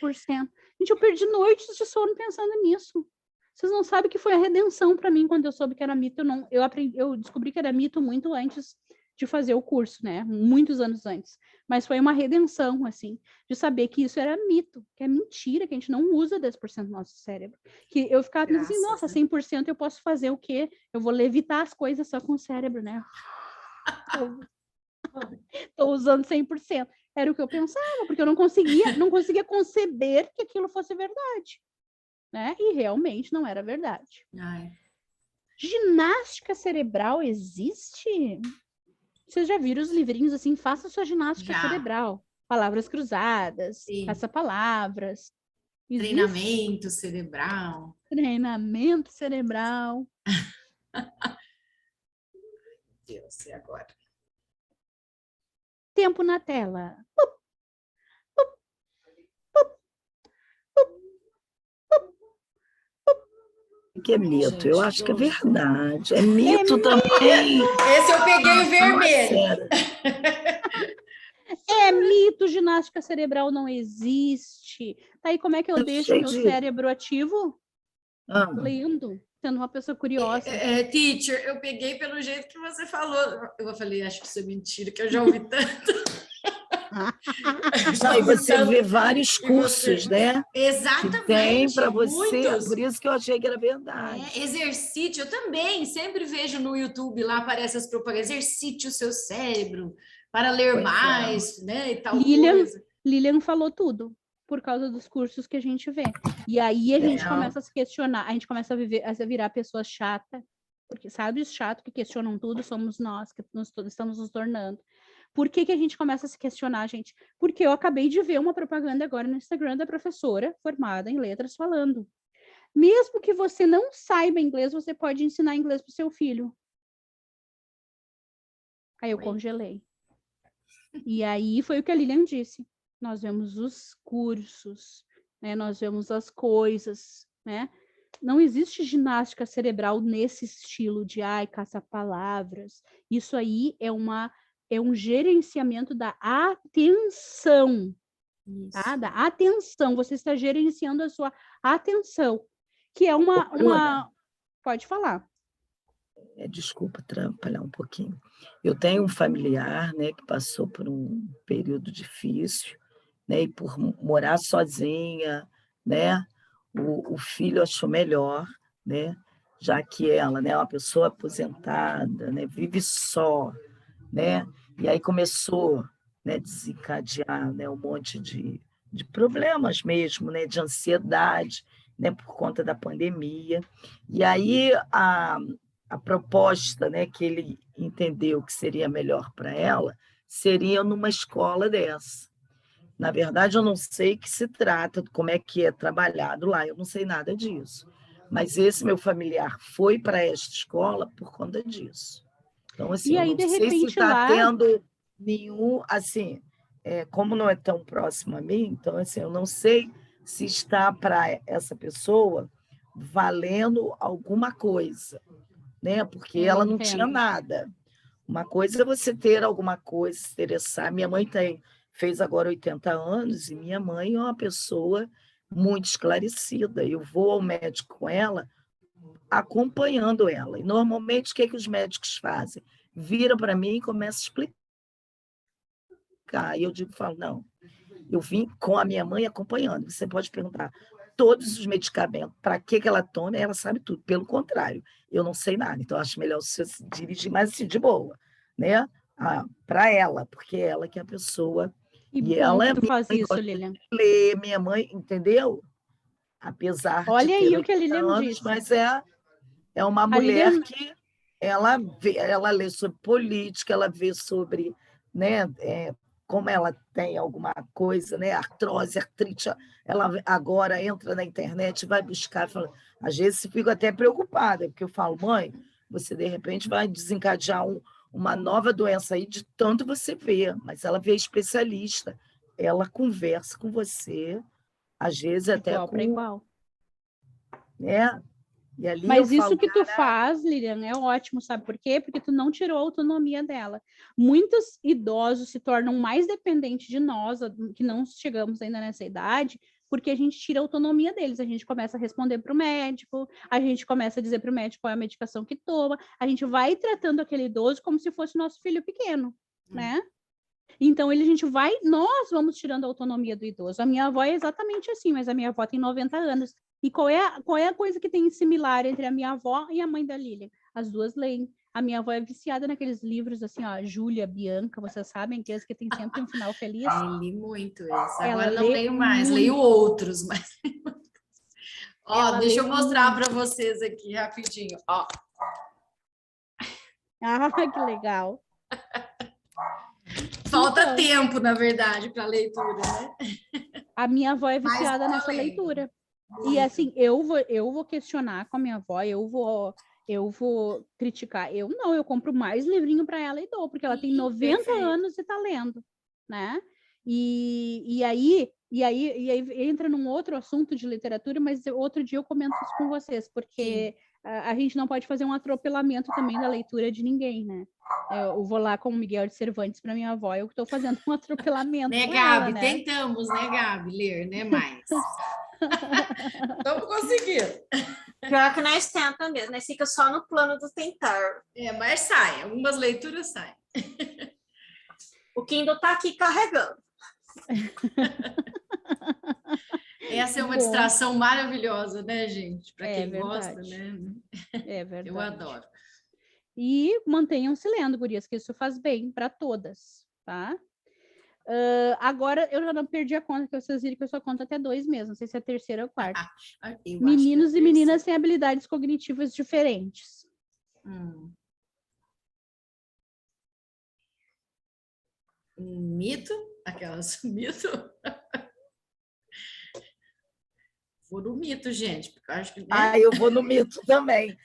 Gente, eu perdi noites de sono pensando nisso. Vocês não sabem que foi a redenção para mim quando eu soube que era mito. Eu descobri que era mito muito antes de fazer o curso, né? Muitos anos antes. Mas foi uma redenção, assim, de saber que isso era mito, que é mentira, que a gente não usa 10% do nosso cérebro. Que eu ficava pensando assim, nossa, 100% eu posso fazer o quê? Eu vou levitar as coisas só com o cérebro, né? Estou usando 100%. Era o que eu pensava, porque eu não conseguia conceber que aquilo fosse verdade. Né? E realmente não era verdade. Ai. Ginástica cerebral existe? Vocês já viram os livrinhos assim? Faça sua ginástica cerebral. Palavras cruzadas, caça-palavras. Treinamento cerebral. Treinamento cerebral. Deus, e agora? Tempo na tela. Que é mito, gente, eu acho que é verdade. É mito também. Esse eu peguei o vermelho. É mito, ginástica cerebral não existe. Tá aí, como é que eu deixo cheio meu de- cérebro ativo? Ah, Lendo, sendo uma pessoa curiosa. Teacher, eu peguei pelo jeito que você falou. Eu falei, acho que isso é mentira, que eu já ouvi tanto. Eu já não, e ouvi você tanto. vê vários E você- cursos, né? Que tem Exatamente, para você, muitos. por isso que eu achei que era verdade. Exercite, eu também sempre vejo no YouTube, lá aparecem as propagandas, exercite o seu cérebro para ler Pois é. mais, né, e tal Lilian, coisa. Lilian falou tudo por causa dos cursos que a gente vê. E aí a gente começa a se questionar, a gente começa a virar pessoas chatas, porque sabe os chatos que questionam tudo somos nós, que estamos nos tornando. Por que a gente começa a se questionar, gente? Porque eu acabei de ver uma propaganda agora no Instagram da professora formada em letras falando: mesmo que você não saiba inglês, você pode ensinar inglês para o seu filho. Aí eu congelei. E aí foi o que a Lilian disse. Nós vemos os cursos, né? Nós vemos as coisas, né? Não existe ginástica cerebral nesse estilo de caça-palavras. Isso aí é um gerenciamento da atenção, tá? Da atenção. Você está gerenciando a sua atenção, que é uma... Pode falar. Desculpa atrapalhar um pouquinho. Eu tenho um familiar, né, que passou por um período difícil, né, e por morar sozinha, né, o filho achou melhor, né, já que ela, né, é uma pessoa aposentada, né, vive só, né, e aí começou, né, desencadear, né, um monte de problemas mesmo, né, de ansiedade, né, por conta da pandemia. E aí a proposta, né, que ele entendeu que seria melhor para ela seria numa escola dessa. Na verdade, eu não sei que se trata, como é que é trabalhado lá, eu não sei nada disso. Mas esse meu familiar foi para esta escola por conta disso. Então, assim, E eu aí, não de sei se repente, está lá... tendo nenhum, assim, como não é tão próximo a mim, então, assim, eu não sei se está para essa pessoa valendo alguma coisa, né? Porque Eu ela não tinha entendo. nada. Uma coisa é você ter alguma coisa, se interessar. Minha mãe fez agora 80 anos e minha mãe é uma pessoa muito esclarecida. Eu vou ao médico com ela, acompanhando ela. E normalmente o que os médicos fazem? Viram para mim e começam a explicar. E eu falo, não, eu vim com a minha mãe acompanhando. Você pode perguntar todos os medicamentos, para que ela toma, ela sabe tudo. Pelo contrário, eu não sei nada. Então, acho melhor você se dirigir mais assim, de boa, né? Para ela, porque ela que é a pessoa. Que E bom ela que é tu minha faz mãe, isso, gosta Lilian. de ler, minha mãe, entendeu? Apesar de Olha ter aí o que a 80 Lilian anos, disse. mas é uma A mulher Lilian, que ela lê sobre política, ela vê sobre, né, como ela tem alguma coisa, né, artrose, artrite, ela agora entra na internet e vai buscar, fala, às vezes fico até preocupada, porque eu falo, mãe, você de repente vai desencadear uma nova doença aí de tanto você ver, mas ela vê especialista, ela conversa com você, às vezes até igual para com, igual. né, e ali eu Mas isso falo, que tu faz, Lilian, é ótimo, sabe por quê? Porque tu não tirou a autonomia dela. Muitos idosos se tornam mais dependentes de nós, que não chegamos ainda nessa idade, porque a gente tira a autonomia deles. A gente começa a responder para o médico, a gente começa a dizer para o médico qual é a medicação que toma, a gente vai tratando aquele idoso como se fosse nosso filho pequeno, né? Então, nós vamos tirando a autonomia do idoso. A minha avó é exatamente assim, mas a minha avó tem 90 anos. E qual é a coisa que tem similar entre a minha avó e a mãe da Lilian? As duas leem. A minha avó é viciada naqueles livros assim, ó, Júlia, Bianca, vocês sabem que tem sempre um final feliz. Li muito esse. Ela Agora não lê leio mais, muito. leio outros, mas... Ó, Ela deixa lê eu mostrar muito. para vocês aqui rapidinho. Ó, Ah, que legal. falta Então, tempo, na verdade, para leitura, né? a minha avó é Mas viciada tô nessa lendo. leitura. E assim, eu vou questionar com a minha avó, eu vou criticar. Eu compro mais livrinho para ela e dou, porque ela tem 90 Perfeito. anos e está lendo, né? E aí entra num outro assunto de literatura, mas outro dia eu comento isso com vocês, porque a gente não pode fazer um atropelamento também da leitura de ninguém, né? Eu vou lá com o Miguel de Cervantes para minha avó, eu estou fazendo um atropelamento Né, com Gabi? ela, né? Tentamos, né, Gabi, ler, né, mais. Estamos conseguindo. Pior que nós tentamos mesmo, nós fica só no plano do tentar. Mas sai, algumas leituras saem. O Kindle tá aqui carregando. Essa é uma Bom. distração maravilhosa, né, gente? Para quem gosta, verdade. né? É verdade. Eu adoro. E mantenham-se lendo, gurias, que isso faz bem para todas, tá? Agora, eu já não perdi a conta, que vocês viram que eu só conto até 2 mesmo, não sei se é a terceira ou a quarta. Eu Meninos acho que é e meninas têm habilidades cognitivas diferentes. Mito? Aquelas mito? Vou no mito, gente, porque eu acho que... Eu vou no mito também.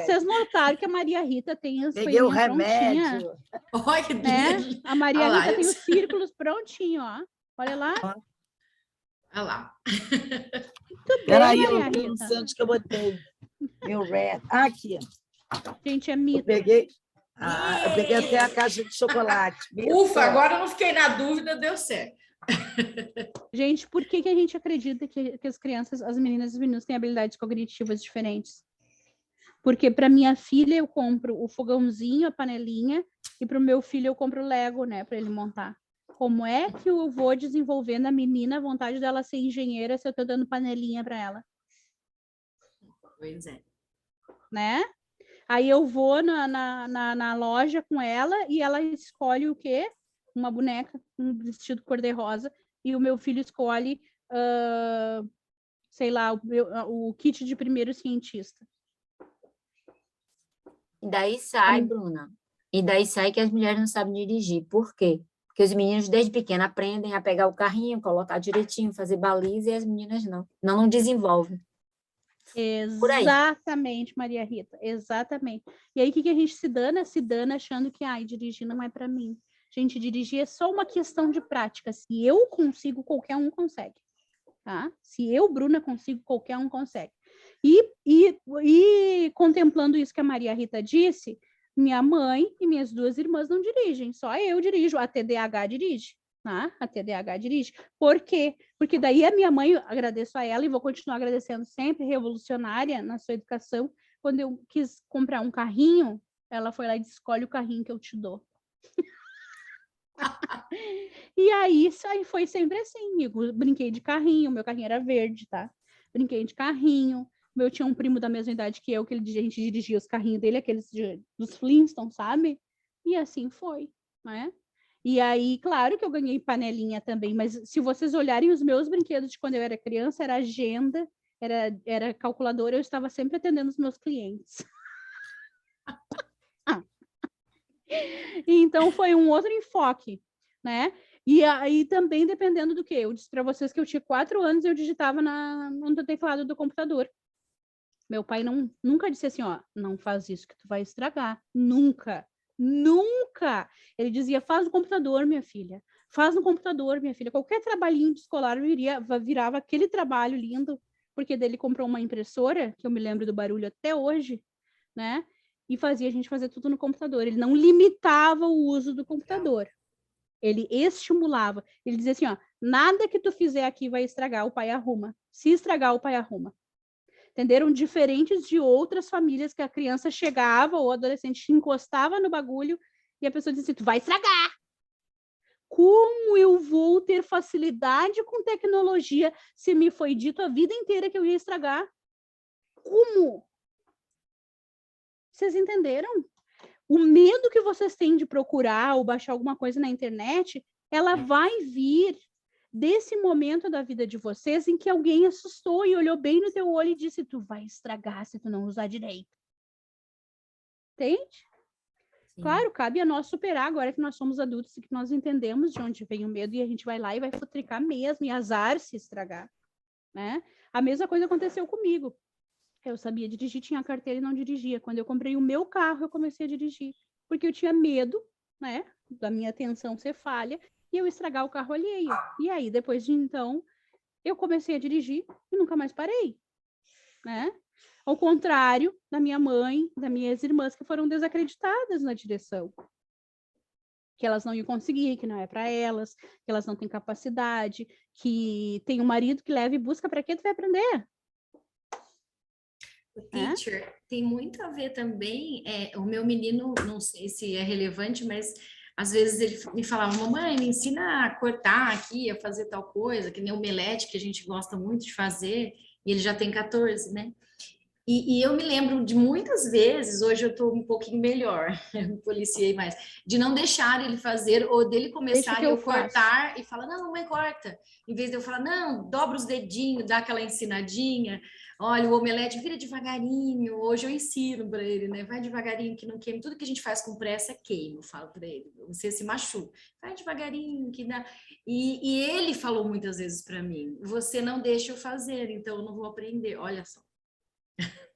Vocês notaram que a Maria Rita tem as Peguei o coisinhas prontinhas, remédio. Olha que né? delícia. A Maria Olha lá, Rita tem os isso. círculos prontinhos, ó. Olha lá. Olha lá. Muito bem, Peraí, Maria eu não Rita. sei onde que eu botei. Meu red. Aqui. Gente, é Eu mito. peguei até a caixa de chocolate. Ufa, agora eu não fiquei na dúvida, deu certo. Gente, por que a gente acredita que as crianças, as meninas e os meninos têm habilidades cognitivas diferentes? Porque para minha filha eu compro o fogãozinho, a panelinha, e para o meu filho eu compro o Lego, né, para ele montar. Como é que eu vou desenvolver na menina a vontade dela ser engenheira se eu estou dando panelinha para ela? Pois é. Né? Aí eu vou na loja com ela e ela escolhe o quê? Uma boneca, um vestido cor-de-rosa, e o meu filho escolhe, sei lá, o kit de primeiro cientista. E daí sai, Bruna. E daí sai que as mulheres não sabem dirigir. Por quê? Porque os meninos desde pequeno aprendem a pegar o carrinho, colocar direitinho, fazer baliza, e as meninas não. Não desenvolvem. Exatamente, Maria Rita, exatamente. E aí, o que a gente se dana? Se dana achando que, dirigir não é para mim. Gente, dirigir é só uma questão de prática. Se eu consigo, qualquer um consegue. Tá? Se eu, Bruna, consigo, qualquer um consegue. E contemplando isso que a Maria Rita disse, minha mãe e minhas 2 irmãs não dirigem, só eu dirijo, a TDAH dirige. Tá? A TDAH dirige. Por quê? Porque daí a minha mãe, agradeço a ela e vou continuar agradecendo sempre, revolucionária na sua educação, quando eu quis comprar um carrinho, ela foi lá e disse, escolhe o carrinho que eu te dou. E aí foi sempre assim, eu brinquei de carrinho, meu carrinho era verde, tá? Brinquei de carrinho, eu tinha um primo da mesma idade que eu, que a gente dirigia os carrinhos dele, aqueles dos Flintstones, sabe? E assim foi, né? E aí, claro que eu ganhei panelinha também, mas se vocês olharem os meus brinquedos de quando eu era criança, era agenda, era calculadora, eu estava sempre atendendo os meus clientes. Então, foi um outro enfoque, né? E aí, também, dependendo do que, eu disse para vocês que eu tinha 4 anos e eu digitava no teclado do computador. Meu pai nunca disse assim, ó, não faz isso que tu vai estragar. Nunca. Nunca! Ele dizia, faz no computador, minha filha. Faz no computador, minha filha. Qualquer trabalhinho de escolar virava aquele trabalho lindo, porque dele comprou uma impressora, que eu me lembro do barulho até hoje, né? E fazia a gente fazer tudo no computador. Ele não limitava o uso do computador. Ele estimulava. Ele dizia assim, ó, nada que tu fizer aqui vai estragar, o pai arruma. Se estragar, o pai arruma. Entenderam? Diferentes de outras famílias que a criança chegava ou o adolescente encostava no bagulho e a pessoa dizia assim, tu vai estragar. Como eu vou ter facilidade com tecnologia se me foi dito a vida inteira que eu ia estragar? Como? Vocês entenderam? O medo que vocês têm de procurar ou baixar alguma coisa na internet, ela vai vir desse momento da vida de vocês em que alguém assustou e olhou bem no teu olho e disse, tu vai estragar se tu não usar direito. Entende? Sim. Claro, cabe a nós superar agora que nós somos adultos e que nós entendemos de onde vem o medo e a gente vai lá e vai futricar mesmo e azar se estragar, né? A mesma coisa aconteceu comigo. Eu sabia dirigir, tinha carteira e não dirigia. Quando eu comprei o meu carro, eu comecei a dirigir. Porque eu tinha medo, né, da minha atenção ser falha e eu estragar o carro alheio. E aí, depois de então, eu comecei a dirigir e nunca mais parei, né? Ao contrário da minha mãe, das minhas irmãs, que foram desacreditadas na direção. Que elas não iam conseguir, que não é para elas, que elas não têm capacidade, que tem um marido que leva e busca, para que tu vai aprender? O teacher tem muito a ver também, o meu menino, não sei se é relevante, mas às vezes ele me falava, mamãe, me ensina a cortar aqui, a fazer tal coisa, que nem o omelete, que a gente gosta muito de fazer, e ele já tem 14, né? E eu me lembro de muitas vezes, hoje eu estou um pouquinho melhor, eu me policiei mais, de não deixar ele fazer, ou dele começar e eu cortar e falar, não, mamãe, corta. Em vez de eu falar, não, dobra os dedinhos, dá aquela ensinadinha, olha, o omelete vira devagarinho, hoje eu ensino para ele, né? Vai devagarinho, que não queime. Tudo que a gente faz com pressa queima, eu falo para ele, você se machuca. Vai devagarinho, que dá. E ele falou muitas vezes para mim, você não deixa eu fazer, então eu não vou aprender, olha só.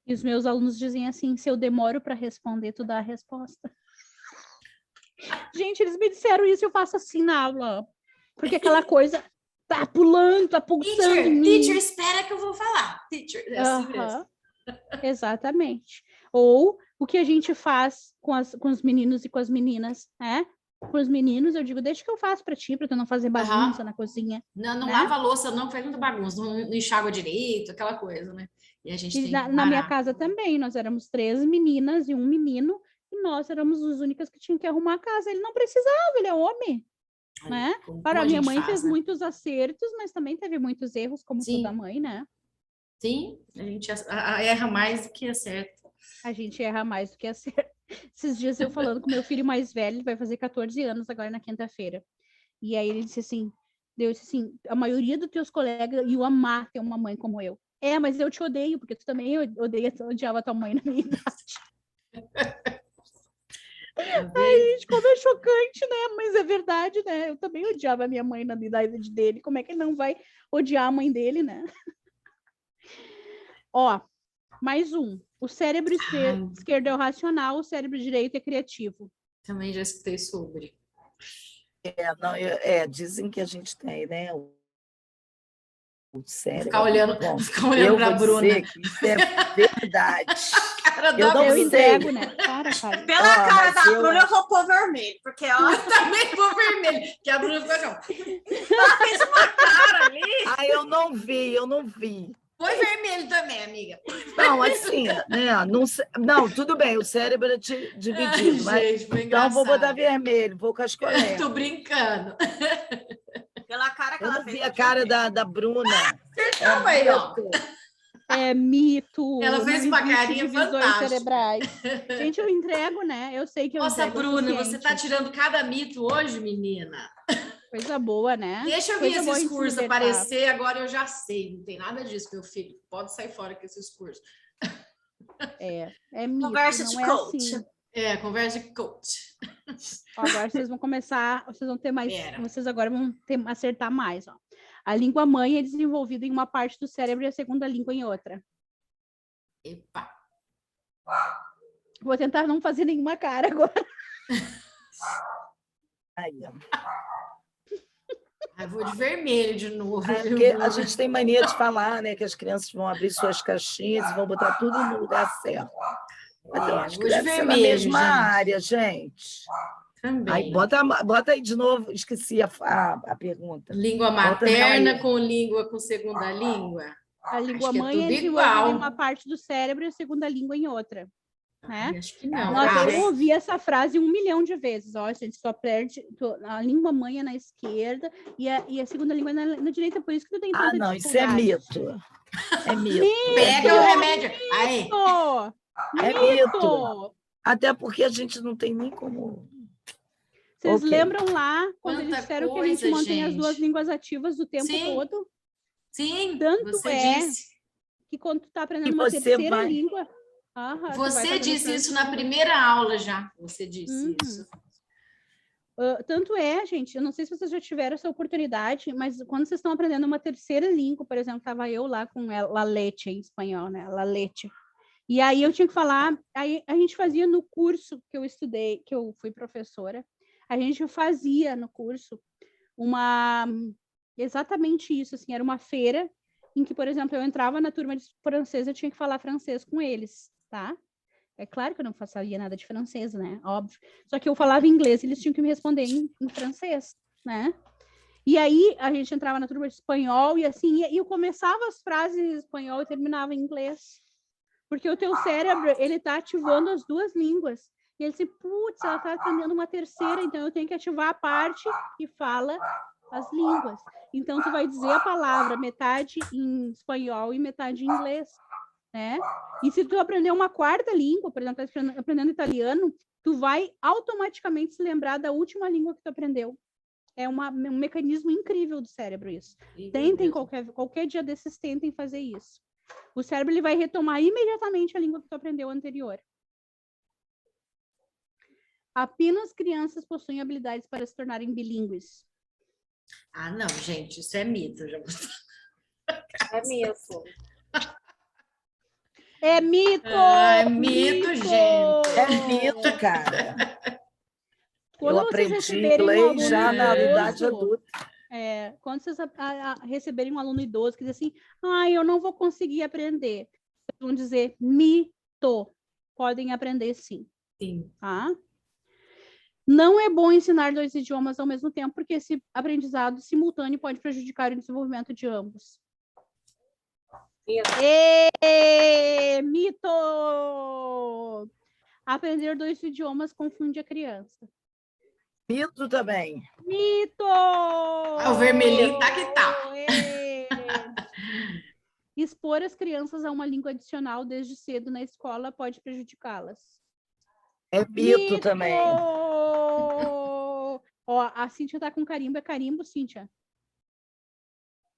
E os meus alunos dizem assim, se eu demoro para responder, tu dá a resposta. Gente, eles me disseram isso, eu faço assim na aula. Porque aquela coisa tá pulando, tá pulsando em mim. Teacher, espera que eu vou falar. Teacher, é assim mesmo. Exatamente. Ou o que a gente faz com os meninos e com as meninas, né? Com os meninos, eu digo, deixa que eu faço para ti, para tu não fazer bagunça na cozinha. Não né? lava a louça, não faz muita bagunça, não enxágua direito, aquela coisa, né? E a gente tem na minha casa também, nós éramos 3 meninas e um menino, e nós éramos as únicas que tinham que arrumar a casa. Ele não precisava, ele é homem. Né? Para a minha mãe fez muitos acertos, mas também teve muitos erros, como toda mãe, né? Sim, a gente erra mais do que acerta. A gente erra mais do que acerta. Esses dias eu falando com meu filho mais velho, ele vai fazer 14 anos agora na quinta-feira. E aí ele disse assim, a maioria dos teus colegas iam amar ter uma mãe como eu. Mas eu te odeio, porque tu também odiava tua mãe na minha idade. Ai, gente, como é chocante, né? Mas é verdade, né? Eu também odiava a minha mãe na idade dele. Como é que ele não vai odiar a mãe dele, né? Ó, mais um. O cérebro esquerdo é o racional, o cérebro direito é criativo. Também já escutei sobre. Dizem que a gente tem, né? O cérebro. Ficar olhando para a Bruna. Dizer que isso é verdade. Eu entrego, né? Para. Pela cara da Bruna, eu vou pôr vermelho, porque ó. Eu também vou vermelho, que a Bruna ficou assim. Ela fez uma cara ali. Eu não vi. Foi vermelho também, amiga. Não, assim, né? Não, tudo bem, o cérebro é dividido. Mas, gente, foi então, vou botar vermelho, vou com as colegas. Tô brincando. Pela cara que ela fez. Eu não vi a cara da Bruna. Acertamos aí, ó. É mito. Ela fez uma carinha fantástica. Cerebrais. Gente, eu entrego, né? Eu sei que eu Nossa, entrego. Bruna, você tá tirando cada mito hoje, menina. Coisa boa, né? Deixa eu ver esses cursos aparecer, agora eu já sei. Não tem nada disso, meu filho. Pode sair fora com esses cursos. É mito, conversa não de é coach. assim. Conversa de coach. Agora vocês vão começar, vocês vão ter mais, vocês agora vão acertar mais, ó. A língua mãe é desenvolvida em uma parte do cérebro e a segunda língua em outra. Epa. Vou tentar não fazer nenhuma cara agora. Vou de vermelho de novo. Porque a gente tem mania de falar, né, que as crianças vão abrir suas caixinhas e vão botar tudo no lugar certo. Mas eu acho que deve ser na mesma área, gente. Também. Aí bota aí de novo, esqueci a pergunta. Língua materna com língua com segunda língua? A língua mãe é desenvolvida em uma parte do cérebro e a segunda língua em outra. Né? Acho que não. Nossa, eu ouvi essa frase 1 milhão de vezes. Ó, a gente só perde a língua mãe é na esquerda e a segunda língua é na direita, por isso que tu tem tanta não, isso é mito. É mito. Pega o remédio. Aí. É mito. Até porque a gente não tem nem como... Vocês lembram lá, quando eles disseram que a gente mantém gente. As 2 línguas ativas o tempo todo? Sim, tanto você disse. Que quando tu tá aprendendo uma terceira língua... você disse isso na primeira aula já. Você disse isso. Tanto gente, eu não sei se vocês já tiveram essa oportunidade, mas quando vocês estão aprendendo uma terceira língua, por exemplo, estava eu lá com la leche em espanhol, né? La leche. E aí eu tinha que falar, aí a gente fazia no curso que eu estudei, que eu fui professora, a gente fazia no curso exatamente isso, assim, era uma feira em que, por exemplo, eu entrava na turma de francês, eu tinha que falar francês com eles, tá? É claro que eu não sabia nada de francês, né? Óbvio. Só que eu falava inglês e eles tinham que me responder em francês, né? E aí a gente entrava na turma de espanhol e assim, e eu começava as frases em espanhol e terminava em inglês. Porque o teu cérebro, ele tá ativando as duas línguas. E ele disse, putz, ela tá aprendendo uma terceira, então eu tenho que ativar a parte que fala as línguas. Então tu vai dizer a palavra metade em espanhol e metade em inglês, né? E se tu aprender uma quarta língua, por exemplo, tá aprendendo italiano, tu vai automaticamente se lembrar da última língua que tu aprendeu. É um mecanismo incrível do cérebro isso. Tentem, qualquer dia desses, tentem fazer isso. O cérebro ele vai retomar imediatamente a língua que tu aprendeu anterior. Apenas crianças possuem habilidades para se tornarem bilíngues. Ah, não, gente, isso é mito. Já... É mito. É mito! É mito, gente. É mito, cara. Quando Eu vocês aprendi receberem um inglês aluno já na idade idoso, adulta. quando vocês receberem um aluno idoso que diz assim, eu não vou conseguir aprender, vocês vão dizer mito. Podem aprender sim. Sim. Tá? Não é bom ensinar 2 idiomas ao mesmo tempo, porque esse aprendizado simultâneo pode prejudicar o desenvolvimento de ambos. Mito! Aprender 2 idiomas confunde a criança. Mito também. Mito! O vermelhinho tá que tá. Expor as crianças a uma língua adicional desde cedo na escola pode prejudicá-las. É mito também. Ó, a Cíntia tá com carimbo. É carimbo, Cíntia?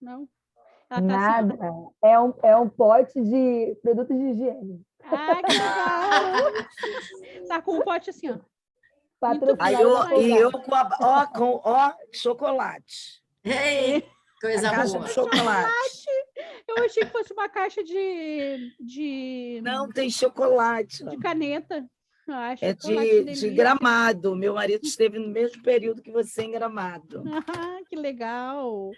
Não? Ela tá Nada. Assim, é um pote de produtos de higiene. Ah, que legal! Tá com um pote assim, ó. Patrocinado eu com chocolate. Ei, coisa Caixa boa. de chocolate. Eu achei que fosse uma caixa de Não, tem chocolate. caneta. É de Gramado. Meu marido esteve no mesmo período que você em Gramado. Que legal!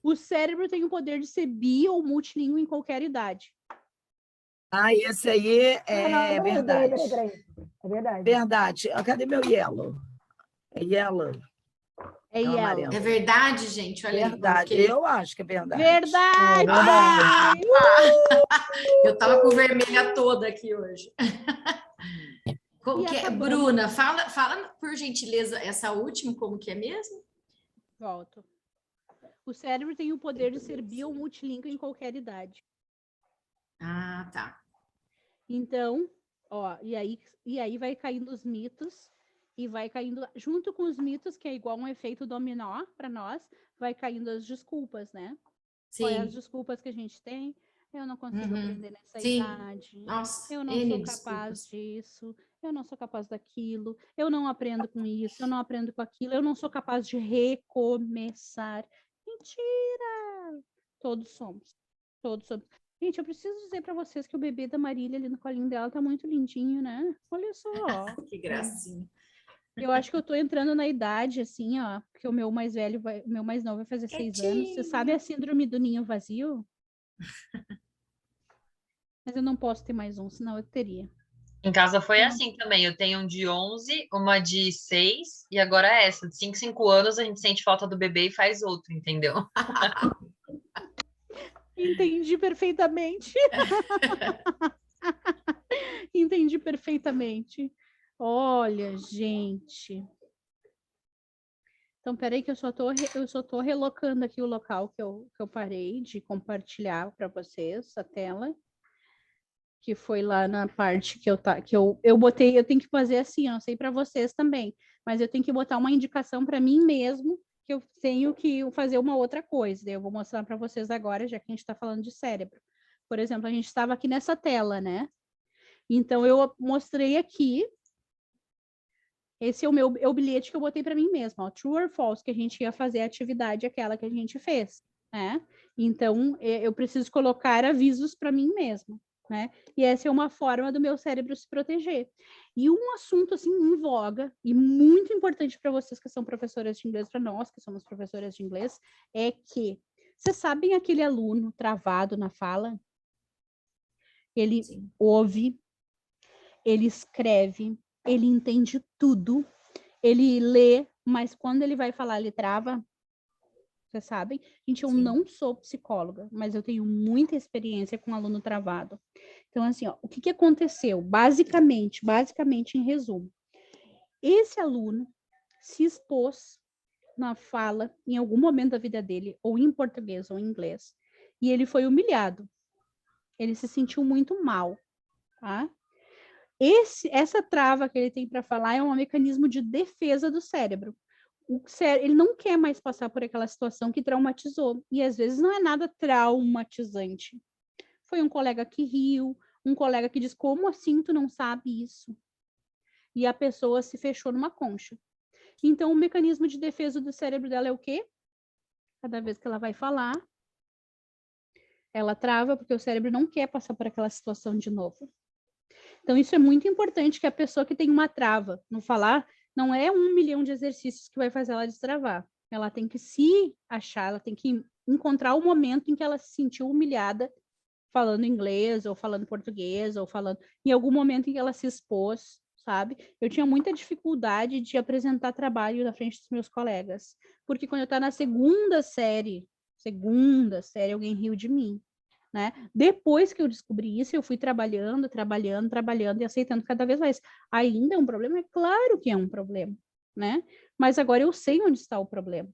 O cérebro tem o poder de ser bi ou multilíngue em qualquer idade. Esse aí é verdade. Peraí. É verdade. Verdade. Cadê meu yellow? É yellow. É yellow. amarelo. É verdade, gente? Olha aí, Verdade. porque- Eu acho que é verdade. Verdade! Eu tava com vermelha toda aqui hoje. Como E que é? acabamos. Bruna, fala por gentileza essa última, como que é mesmo? Volto. O cérebro tem o poder de ser bi ou multilíngue em qualquer idade. Ah, tá. Então, e aí vai caindo os mitos, e vai caindo, junto com os mitos, que é igual um efeito dominó para nós, vai caindo as desculpas, né? Qual é as Sim. desculpas que a gente tem? Eu não consigo Uhum. aprender nessa Sim. idade. Nossa, Eu não N sou capaz desculpas. disso. Eu não sou capaz daquilo. Eu não aprendo com isso. Eu não aprendo com aquilo. Eu não sou capaz de recomeçar. Mentira! Todos somos. Todos somos. Gente, eu preciso dizer para vocês que o bebê da Marília ali no colinho dela tá muito lindinho, né? Olha só. Que gracinha. Eu acho que eu tô entrando na idade, assim, ó, porque o meu mais velho, o meu mais novo vai fazer 6 anos. Você sabe a síndrome do ninho vazio? Mas eu não posso ter mais um, senão eu teria. Em casa foi assim também. Eu tenho um de 11, uma de 6 e agora essa. De 5 anos a gente sente falta do bebê e faz outro, entendeu? Entendi perfeitamente. Entendi perfeitamente. Olha, gente. Então, peraí que eu só tô relocando aqui o local que eu parei de compartilhar para vocês, a tela. Que foi lá na parte que eu botei, eu tenho que fazer assim, eu não sei para vocês também, mas eu tenho que botar uma indicação para mim mesmo, que eu tenho que fazer uma outra coisa. Daí eu vou mostrar para vocês agora, já que a gente está falando de cérebro. Por exemplo, a gente estava aqui nessa tela, né? Então, eu mostrei aqui. Esse é o bilhete que eu botei para mim mesma, ó, true or false, que a gente ia fazer a atividade aquela que a gente fez, né? Então, eu preciso colocar avisos para mim mesma, né? E essa é uma forma do meu cérebro se proteger. E um assunto, assim, em voga, e muito importante para vocês que são professoras de inglês, para nós que somos professoras de inglês, é que Vocês sabem aquele aluno travado na fala? Ele Sim. ouve, ele escreve, ele entende tudo, ele lê, mas quando ele vai falar, ele trava. Vocês sabem? Gente, eu Sim. não sou psicóloga, mas eu tenho muita experiência com aluno travado. Então, assim, ó, o que que aconteceu? Basicamente, em resumo, esse aluno se expôs na fala em algum momento da vida dele, ou em português ou em inglês, e ele foi humilhado. Ele se sentiu muito mal, tá? Essa trava que ele tem para falar é um mecanismo de defesa do cérebro. Ele não quer mais passar por aquela situação que traumatizou. E às vezes não é nada traumatizante. Foi um colega que riu, um colega que diz, como assim tu não sabe isso? E a pessoa se fechou numa concha. Então, o mecanismo de defesa do cérebro dela é o quê? Cada vez que ela vai falar, ela trava, porque o cérebro não quer passar por aquela situação de novo. Então, isso é muito importante, que a pessoa que tem uma trava no falar, não é 1 milhão de exercícios que vai fazer ela destravar. Ela tem que se achar, ela tem que encontrar o momento em que ela se sentiu humilhada falando inglês, ou falando português, ou falando... Em algum momento em que ela se expôs, sabe? Eu tinha muita dificuldade de apresentar trabalho na frente dos meus colegas. Porque quando eu estava na segunda série, alguém riu de mim. Né? Depois que eu descobri isso, eu fui trabalhando e aceitando cada vez mais. Ainda é um problema? É claro que é um problema, né? Mas agora eu sei onde está o problema.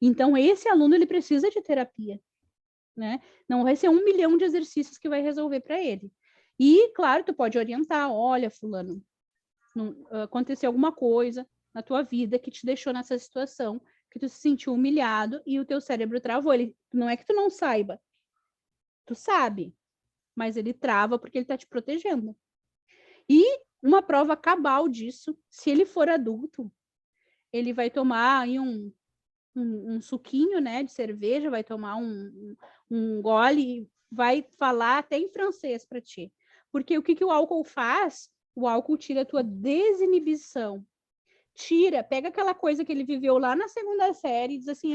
Então, esse aluno, ele precisa de terapia, né? Não vai ser 1 milhão de exercícios que vai resolver para ele. E, claro, tu pode orientar, olha, fulano, aconteceu alguma coisa na tua vida que te deixou nessa situação, que tu se sentiu humilhado e o teu cérebro travou. Não é que tu não saiba, tu sabe, mas ele trava porque ele está te protegendo. E uma prova cabal disso, se ele for adulto, ele vai tomar aí um suquinho, né, de cerveja, vai tomar um gole, vai falar até em francês para ti. Porque o que que o álcool faz? O álcool tira a tua desinibição. Pega aquela coisa que ele viveu lá na segunda série e diz assim,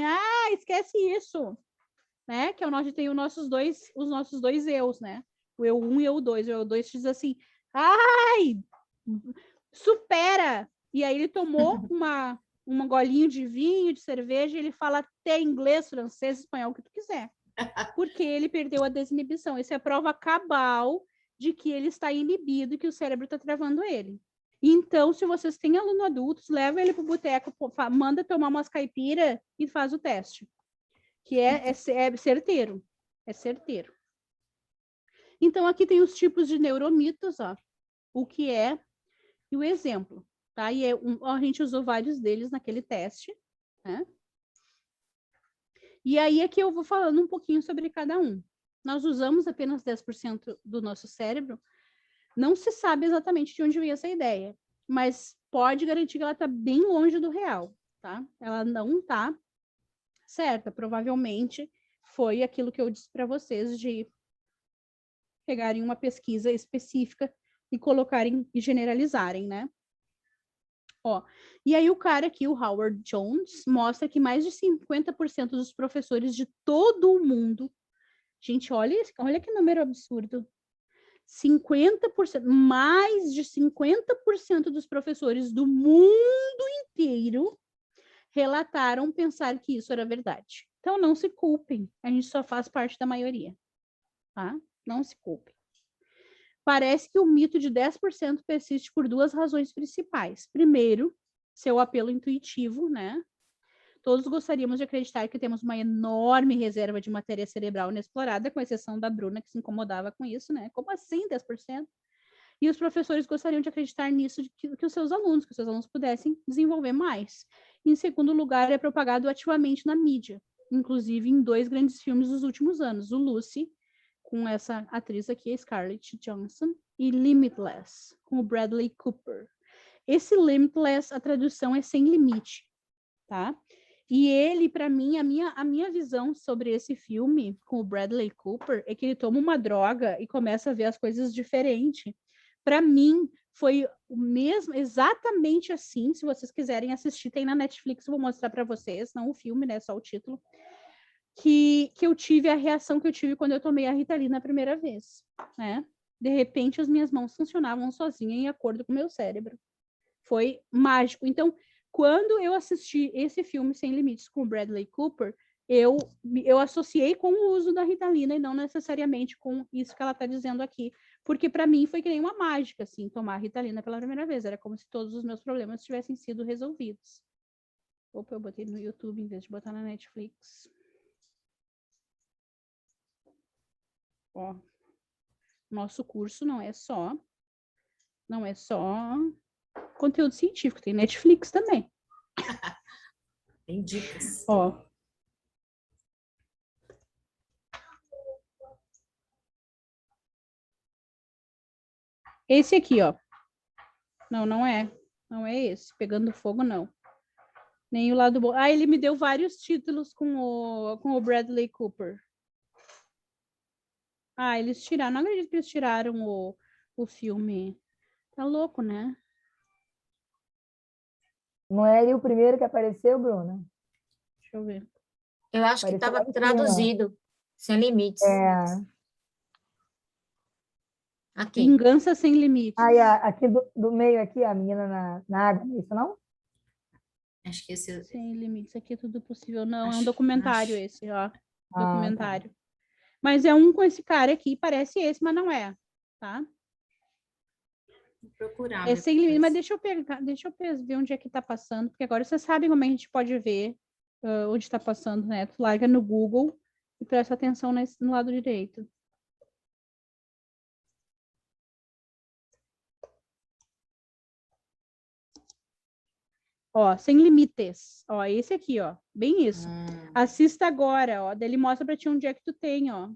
esquece isso. Né? Que é onde tem os nossos dois eus, né? O eu 1 e o eu 2. O eu 2 diz assim, supera! E aí ele tomou uma golinho de vinho, de cerveja, e ele fala até inglês, francês, espanhol, o que tu quiser. Porque ele perdeu a desinibição. Essa é a prova cabal de que ele está inibido e que o cérebro está travando ele. Então, se vocês têm aluno adultos, leva ele para o boteco, manda tomar umas caipira e faz o teste. Que é certeiro. É certeiro. Então, aqui tem os tipos de neuromitos, ó. O que é e o exemplo, tá? E a gente usou vários deles naquele teste, né? E aí aqui eu vou falando um pouquinho sobre cada um. Nós usamos apenas 10% do nosso cérebro. Não se sabe exatamente de onde veio essa ideia, mas pode garantir que ela está bem longe do real, tá? Ela não está certa, provavelmente foi aquilo que eu disse para vocês de pegarem uma pesquisa específica e colocarem e generalizarem, né? Ó, e aí o cara aqui, o Howard Jones, mostra que mais de 50% dos professores de todo o mundo, gente, olha que número absurdo, 50%, mais de 50% dos professores do mundo inteiro relataram pensar que isso era verdade. Então, não se culpem, a gente só faz parte da maioria, tá? Não se culpem. Parece que o mito de 10% persiste por duas razões principais. Primeiro, seu apelo intuitivo, né? Todos gostaríamos de acreditar que temos uma enorme reserva de matéria cerebral inexplorada, com exceção da Bruna, que se incomodava com isso, né? Como assim 10%? E os professores gostariam de acreditar nisso, que os seus alunos pudessem desenvolver mais. Em segundo lugar, é propagado ativamente na mídia, inclusive em 2 grandes filmes dos últimos anos, o Lucy, com essa atriz aqui, a Scarlett Johansson, e Limitless, com o Bradley Cooper. Esse Limitless, a tradução é sem limite, tá? E ele, para mim, a minha visão sobre esse filme com o Bradley Cooper é que ele toma uma droga e começa a ver as coisas diferente. Para mim, foi o mesmo, exatamente assim. Se vocês quiserem assistir, tem na Netflix, eu vou mostrar para vocês, não o filme, né, só o título. que eu tive a reação que eu tive quando eu tomei a Ritalina a primeira vez, né? De repente, as minhas mãos funcionavam sozinhas em acordo com o meu cérebro. Foi mágico. Então, quando eu assisti esse filme Sem Limites com o Bradley Cooper, eu associei com o uso da Ritalina e não necessariamente com isso que ela está dizendo aqui, porque para mim foi que nem uma mágica, assim, tomar a Ritalina pela primeira vez. Era como se todos os meus problemas tivessem sido resolvidos. Opa, eu botei no YouTube em vez de botar na Netflix. Ó, nosso curso não é só conteúdo científico, tem Netflix também. Tem dicas. Ó. Esse aqui, ó. Não é. Não é esse. Pegando Fogo, não. Nem o lado bom. Ah, ele me deu vários títulos com o Bradley Cooper. Ah, eles tiraram. Não acredito que eles tiraram o filme. Tá louco, né? Não é ele o primeiro que apareceu, Bruna? Deixa eu ver. Eu acho que Apareceu estava lá em cima. traduzido, Sem Limites. É. Aqui. Vingança Sem Limites. Aí, aqui do meio, aqui, a menina na água, não é isso não? Acho que esse... Sem Limites, aqui é tudo possível. Não, é um Acho- documentário acho. esse, ó. Ah, Documentário. Mas é um com esse cara aqui, parece esse, mas não é, tá? Vou procurar É Sem Limites, depois. mas deixa eu ver onde é que tá passando, porque agora vocês sabem como a gente pode ver onde tá passando, né? Tu larga no Google e presta atenção no lado direito. Ó, Sem Limites. Ó, esse aqui, ó. Bem isso. Assista agora, ó. Daí ele mostra pra ti onde é que tu tem, ó.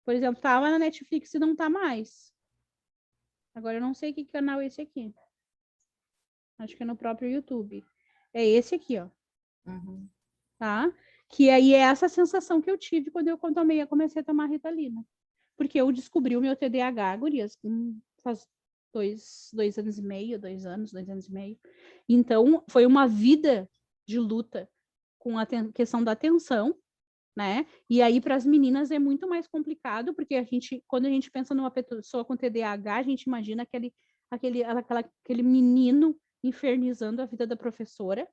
Por exemplo, tava na Netflix e não tá mais. Agora eu não sei que canal é esse aqui. Acho que é no próprio YouTube. É esse aqui, ó. Uhum. Tá? Que aí é essa sensação que eu tive quando eu comecei a tomar Ritalina. Porque eu descobri o meu TDAH, gurias, faz 2 anos e meio, 2 anos e meio. Então, foi uma vida de luta com a questão da atenção, né? E aí, para as meninas, é muito mais complicado, porque quando a gente pensa numa pessoa com TDAH, a gente imagina aquele menino infernizando a vida da professora.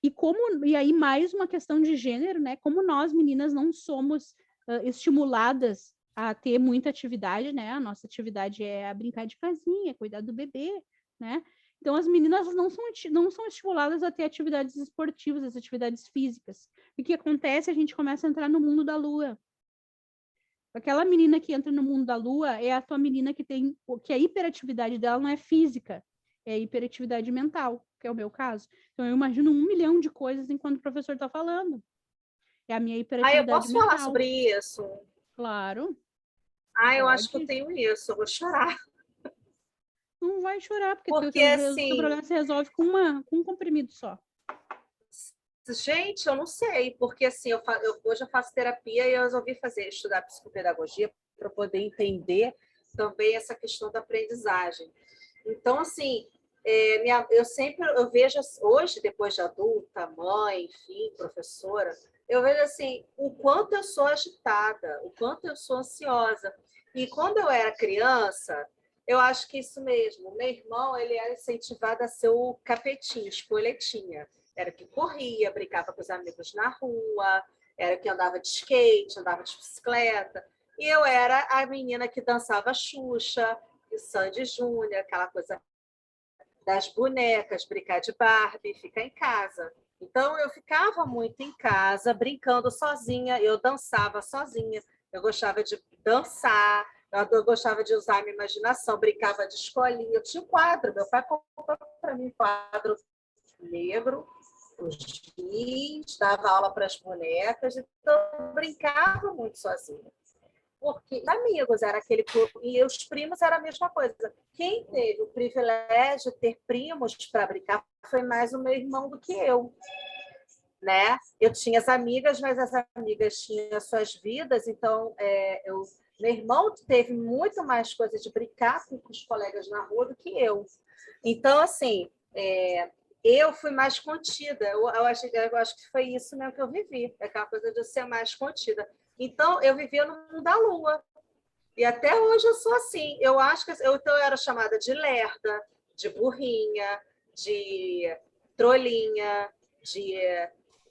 E aí, mais uma questão de gênero, né? Como nós, meninas, não somos estimuladas a ter muita atividade, né? A nossa atividade é a brincar de casinha, cuidar do bebê, né? Então, as meninas não são estimuladas a ter atividades esportivas, as atividades físicas. O que acontece? A gente começa a entrar no mundo da lua. Aquela menina que entra no mundo da lua é a tua menina que a hiperatividade dela não é física, é hiperatividade mental, que é o meu caso. Então, eu imagino 1 milhão de coisas enquanto o professor está falando. É a minha hiperatividade eu posso mental. falar sobre isso? Claro. Eu acho que eu Pode. tenho isso, eu vou chorar. Não vai chorar, porque Porque, teu assim, problema se resolve com um comprimido só. gente, eu não sei, porque assim, hoje eu faço terapia e eu resolvi estudar psicopedagogia para poder entender também essa questão da aprendizagem. Então, assim, eu vejo hoje, depois de adulta, mãe, enfim, professora, eu vejo assim, o quanto eu sou agitada, o quanto eu sou ansiosa. E quando eu era criança, eu acho que isso mesmo, meu irmão, ele era incentivado a ser o capetinho, espoletinha. Era que corria, brincava com os amigos na rua, era que andava de skate, andava de bicicleta. E eu era a menina que dançava Xuxa, e Sandy Júnior, aquela coisa das bonecas, brincar de Barbie, ficar em casa. Então, eu ficava muito em casa, brincando sozinha, eu dançava sozinha, eu gostava de dançar, eu gostava de usar a minha imaginação, brincava de escolinha. Eu tinha um quadro, meu pai comprou para mim um quadro negro, os giz, dava aula para as bonecas, então eu brincava muito sozinha. Porque amigos era aquele clube, e os primos era a mesma coisa. Quem teve o privilégio de ter primos para brincar foi mais o meu irmão do que eu, né? Eu tinha as amigas, mas as amigas tinham suas vidas, então meu irmão teve muito mais coisa de brincar com os colegas na rua do que eu. Então, assim, eu fui mais contida. Eu acho que foi isso mesmo que eu vivi, aquela coisa de eu ser mais contida. Então, eu vivia no mundo da lua. E até hoje eu sou assim. Eu acho que então eu era chamada de lerda, de burrinha, de trolinha,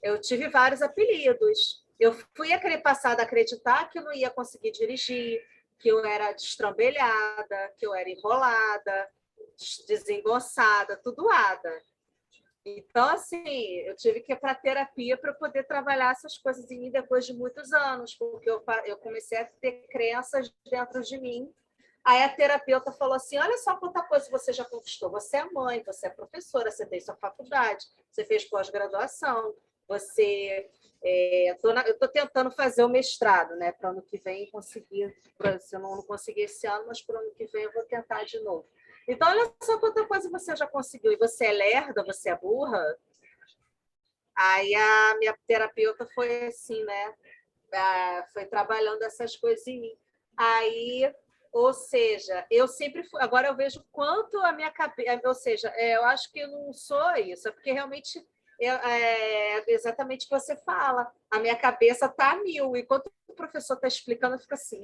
eu tive vários apelidos. Eu fui passada a acreditar que eu não ia conseguir dirigir, que eu era destrambelhada, que eu era enrolada, desengonçada, tudoada. Então, assim, eu tive que ir para terapia para poder trabalhar essas coisas em mim depois de muitos anos, porque eu comecei a ter crenças dentro de mim. Aí a terapeuta falou assim, olha só quanta coisa você já conquistou. Você é mãe, você é professora, você fez sua faculdade, você fez pós-graduação, você... eu estou tentando fazer o mestrado, né, para ano que vem conseguir, se eu não conseguir esse ano, mas para o ano que vem eu vou tentar de novo. Então, olha só quanta coisa você já conseguiu. E você é lerda, você é burra? Aí a minha terapeuta foi assim, né? Foi trabalhando essas coisas em mim. Aí, ou seja, eu sempre fui... Agora eu vejo quanto a minha cabeça... Ou seja, eu acho que eu não sou isso, é porque realmente é exatamente o que você fala. A minha cabeça está a mil. E quando o professor está explicando, eu fico assim...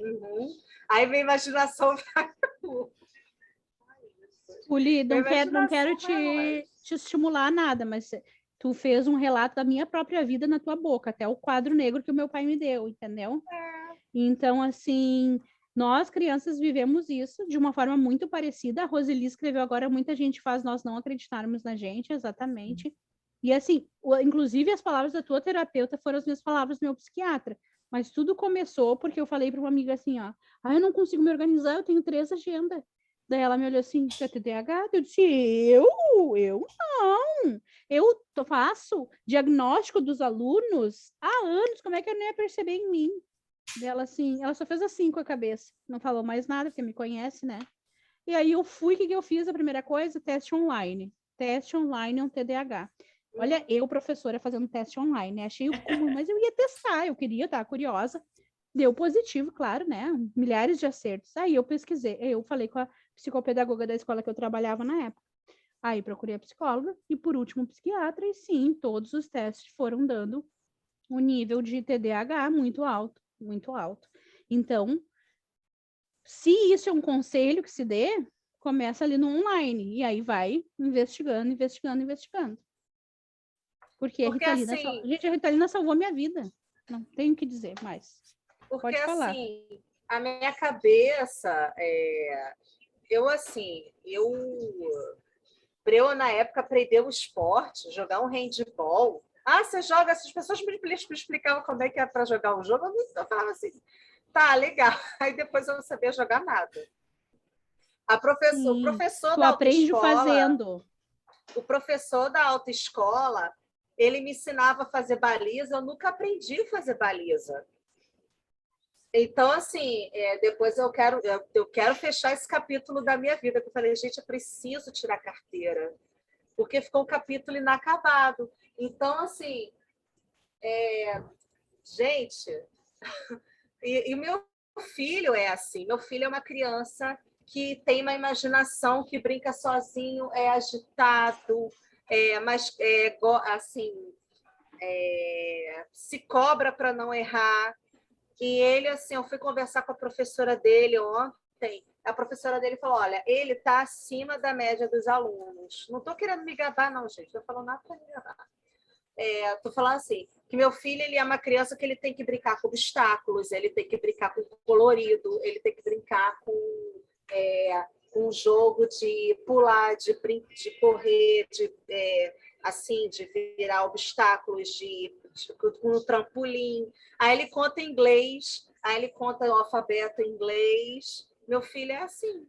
Aí minha imaginação vai... Uli, não quero te estimular nada, mas tu fez um relato da minha própria vida na tua boca, até o quadro negro que o meu pai me deu, entendeu? Então, assim, nós crianças vivemos isso de uma forma muito parecida. A Roseli escreveu agora, muita gente faz nós não acreditarmos na gente, exatamente. E assim, inclusive as palavras da tua terapeuta foram as minhas palavras do meu psiquiatra. Mas tudo começou porque eu falei para uma amiga assim, ó, eu não consigo me organizar, eu tenho 3 agendas. Daí ela me olhou assim, você é TDAH? Eu disse, eu não. Eu faço diagnóstico dos alunos há anos, como é que eu não ia perceber em mim? Dela assim, ela só fez assim com a cabeça, não falou mais nada, porque me conhece, né? E aí eu fui, o que eu fiz? A primeira coisa, teste online. Teste online é um TDAH. Olha, eu, professora, fazendo teste online, né? Achei o cúmulo, mas eu ia testar, eu queria, estar curiosa. Deu positivo, claro, né? Milhares de acertos. Aí eu pesquisei, eu falei com a psicopedagoga da escola que eu trabalhava na época. Aí procurei a psicóloga e, por último, o psiquiatra. E sim, todos os testes foram dando um nível de TDAH muito alto, muito alto. Então, se isso é um conselho que se dê, começa ali no online. E aí vai investigando. Porque a Ritalina, assim, gente, a Ritalina salvou minha vida. Não tenho o que dizer mais. Porque, pode falar. assim, a minha cabeça, para eu, na época, aprender o esporte, jogar um handball. Você joga, essas pessoas me explicavam como é que era para jogar um jogo, eu falava assim, tá, legal. Aí depois eu não sabia jogar nada. O professor tu da aprende autoescola, fazendo. O professor da autoescola, ele me ensinava a fazer baliza, eu nunca aprendi a fazer baliza. Então, assim, depois eu quero fechar esse capítulo da minha vida, que eu falei, gente, eu preciso tirar carteira, porque ficou um capítulo inacabado. Então, assim, gente, e meu filho é assim, meu filho é uma criança que tem uma imaginação, que brinca sozinho, é agitado, mas, assim, se cobra para não errar. E ele, assim, eu fui conversar com a professora dele ontem, a professora dele falou, olha, ele está acima da média dos alunos. Não estou querendo me gabar, não, gente. Estou falando nada para me gabar. Estou falando assim, que meu filho ele é uma criança que ele tem que brincar com obstáculos, ele tem que brincar com colorido, ele tem que brincar com um jogo de pular, de correr, assim, de virar obstáculos, com um trampolim. Aí ele conta inglês, aí ele conta o alfabeto em inglês. Meu filho é assim.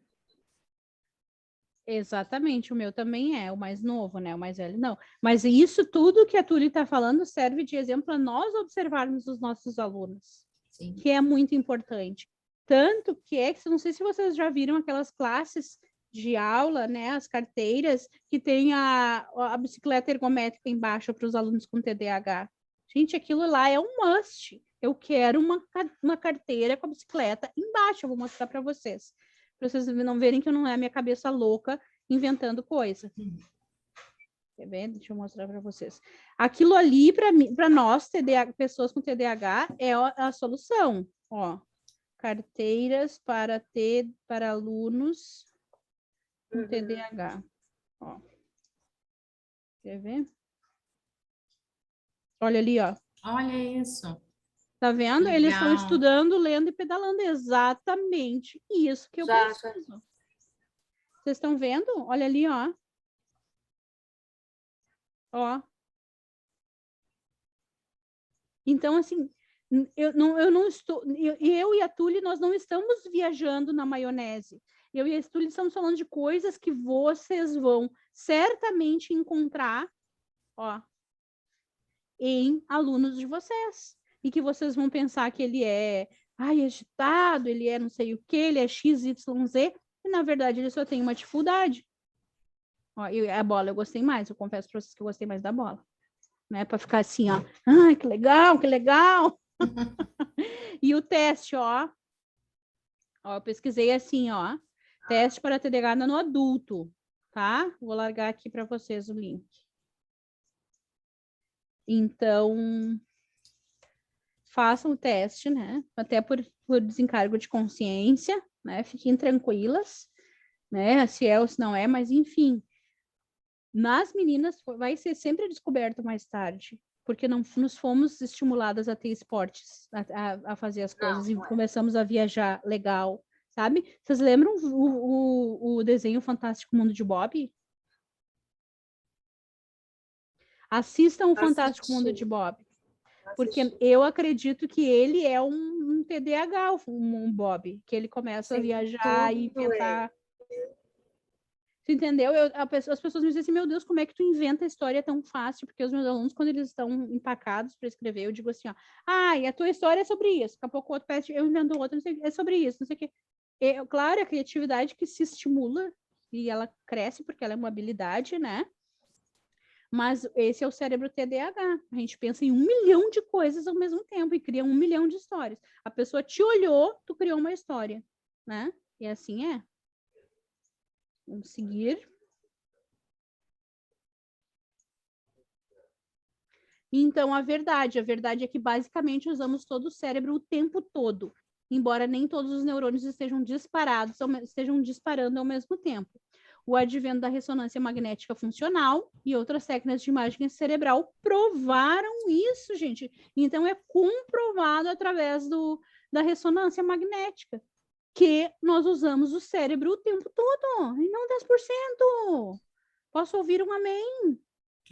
Exatamente, o meu também é, o mais novo, né? O mais velho, não. Mas isso tudo que a Tuli está falando serve de exemplo a nós observarmos os nossos alunos, Sim. que é muito importante. Tanto que não sei se vocês já viram aquelas classes de aula, né? As carteiras que tem a bicicleta ergométrica embaixo para os alunos com TDAH. Gente, aquilo lá é um must. Eu quero uma carteira com a bicicleta embaixo, eu vou mostrar para vocês não verem que não é a minha cabeça louca inventando coisa. Quer ver? Deixa eu mostrar para vocês. Aquilo ali, para nós, pessoas com TDAH, é a solução. Ó, carteiras para alunos com TDAH. Ó. Quer ver? Olha ali, ó. Olha isso. Tá vendo? Eles estão Legal. estudando, lendo e pedalando. Exatamente isso que eu preciso. Vocês estão vendo? Olha ali, ó. Ó. Então, assim, eu não estou... Eu e a Tuli, nós não estamos viajando na maionese. Eu e a Tuli estamos falando de coisas que vocês vão certamente encontrar, ó, em alunos de vocês. E que vocês vão pensar que ele é agitado, ele é não sei o que, ele é XYZ, e na verdade ele só tem uma dificuldade. Ó, a bola eu gostei mais, eu confesso para vocês que eu gostei mais da bola. Né, para ficar assim, ó, ai, que legal, que legal. E o teste, ó, eu pesquisei assim, ó, teste para TDAH no adulto, tá? Vou largar aqui para vocês o link. Então, façam o teste, né? Até por desencargo de consciência, né? Fiquem tranquilas, né? Se é ou se não é, mas enfim. Nas meninas vai ser sempre descoberto mais tarde, porque não nos fomos estimuladas a ter esportes, a fazer as coisas, e começamos a viajar legal, sabe? Vocês lembram o desenho Fantástico Mundo de Bob? Assistam o Fantástico Mundo de Bob, porque eu acredito que ele é um TDAH, um Bob, que ele começa a viajar e inventar... Tu entendeu? As pessoas me dizem assim, meu Deus, como é que tu inventa a história tão fácil? Porque os meus alunos, quando eles estão empacados para escrever, eu digo assim, ó, e a tua história é sobre isso. Daqui a pouco o outro pede, eu invento outra, não sei, é sobre isso, não sei o quê. Claro, a criatividade que se estimula e ela cresce porque ela é uma habilidade, né? Mas esse é o cérebro TDAH. A gente pensa em 1 milhão de coisas ao mesmo tempo e cria 1 milhão de histórias. A pessoa te olhou, tu criou uma história, né? E assim é. Vamos seguir. Então, a verdade é que basicamente usamos todo o cérebro o tempo todo, embora nem todos os neurônios estejam disparando ao mesmo tempo. O advento da ressonância magnética funcional e outras técnicas de imagem cerebral provaram isso, gente. Então, é comprovado através da ressonância magnética que nós usamos o cérebro o tempo todo, e não 10%. Posso ouvir um amém?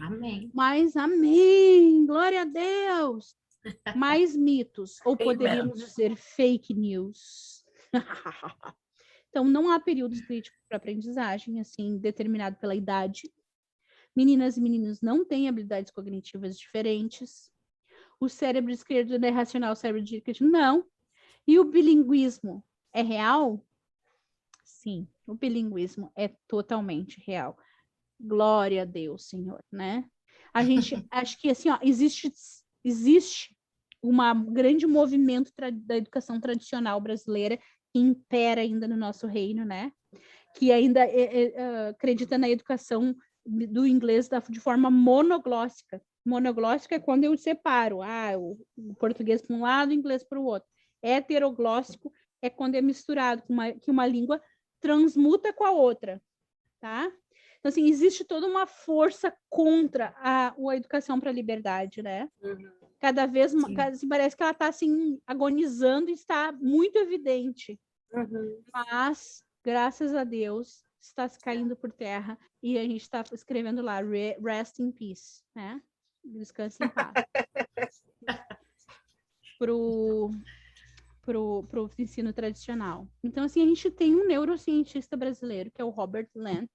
Amém. Mas amém, glória a Deus. Mais mitos, ou poderíamos dizer fake news. Então, não há períodos críticos para aprendizagem, assim, determinado pela idade. Meninas e meninos não têm habilidades cognitivas diferentes. O cérebro esquerdo é racional, o cérebro direito não. E o bilinguismo é real? Sim, o bilinguismo é totalmente real. Glória a Deus, Senhor, né? A gente, acho que assim, ó, existe um grande movimento da educação tradicional brasileira que impera ainda no nosso reino, né? Que ainda acredita na educação do inglês de forma monoglóssica. Monoglóssica é quando eu separo, o português para um lado, o inglês para o outro. Heteroglóssico é quando é misturado, que uma língua transmuta com a outra, tá? Então, assim, existe toda uma força contra a educação para a liberdade, né? Cada vez mais, parece que ela está, assim, agonizando e está muito evidente. Mas, graças a Deus, está se caindo por terra e a gente está escrevendo lá, rest in peace, né? Descanse em paz. Pro ensino tradicional. Então, assim, a gente tem um neurocientista brasileiro, que é o Robert Lent,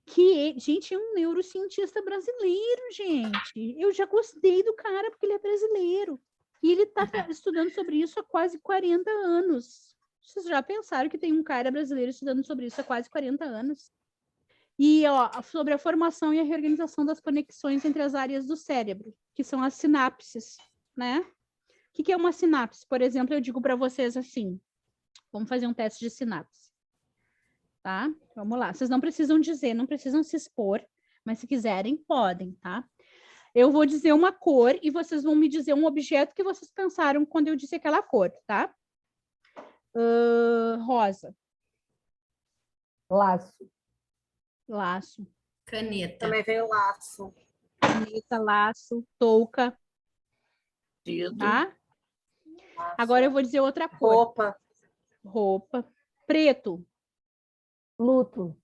que, gente, é um neurocientista brasileiro, gente. Eu já gostei do cara porque ele é brasileiro. E ele está estudando sobre isso há quase 40 anos. Vocês já pensaram que tem um cara brasileiro estudando sobre isso há quase 40 anos? E, sobre a formação e a reorganização das conexões entre as áreas do cérebro, que são as sinapses, né? O que é uma sinapse? Por exemplo, eu digo para vocês assim, vamos fazer um teste de sinapse. Tá? Vamos lá. Vocês não precisam dizer, não precisam se expor, mas se quiserem, podem, tá? Eu vou dizer uma cor e vocês vão me dizer um objeto que vocês pensaram quando eu disse aquela cor, tá? Rosa. Laço. Laço. Caneta. Também veio laço. Caneta, laço, touca, Tido. tá? laço. Agora eu vou dizer outra cor. Roupa. Roupa. Preto. Luto.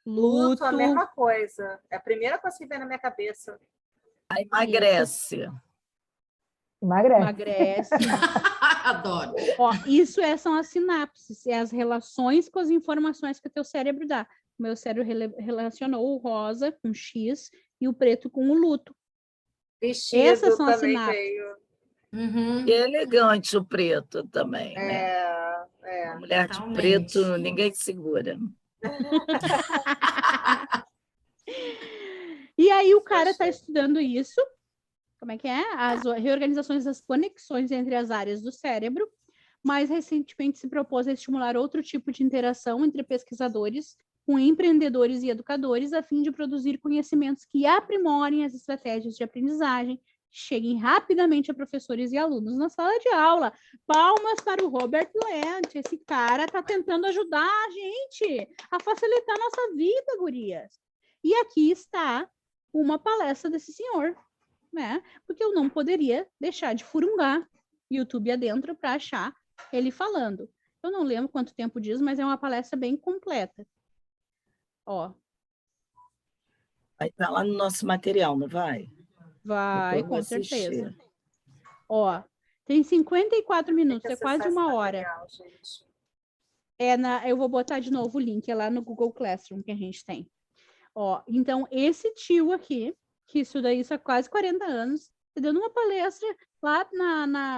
Luto, a mesma coisa. É a primeira coisa que vem na minha cabeça. Aí emagrece. Emagrece. Emagrece. Adoro. Ó, são as sinapses, é as relações com as informações que o teu cérebro dá. O meu cérebro relacionou o rosa com X e o preto com o luto. Vestido Essas são as também sinapses. veio. Uhum. E é elegante o preto também, né? É. Mulher de Totalmente. preto, ninguém segura. E aí o cara está estudando isso, como é que é? As reorganizações das conexões entre as áreas do cérebro. Mais recentemente se propôs a estimular outro tipo de interação entre pesquisadores com empreendedores e educadores, a fim de produzir conhecimentos que aprimorem as estratégias de aprendizagem, cheguem rapidamente a professores e alunos na sala de aula. Palmas para o Robert Lent. Esse cara está tentando ajudar a gente a facilitar a nossa vida, gurias. E aqui está uma palestra desse senhor, né? Porque eu não poderia deixar de furungar YouTube adentro para achar ele falando. Eu não lembro quanto tempo diz, mas é uma palestra bem completa. Ó. Vai estar lá no nosso material, não vai? Vai, Depois vou com assistir. certeza. Ó, tem 54 minutos, Tem é que quase acessar uma esse hora. material, gente. Eu vou botar de novo o link, é lá no Google Classroom que a gente tem. Ó, então, esse tio aqui, que estuda isso há quase 40 anos, tá dando uma palestra lá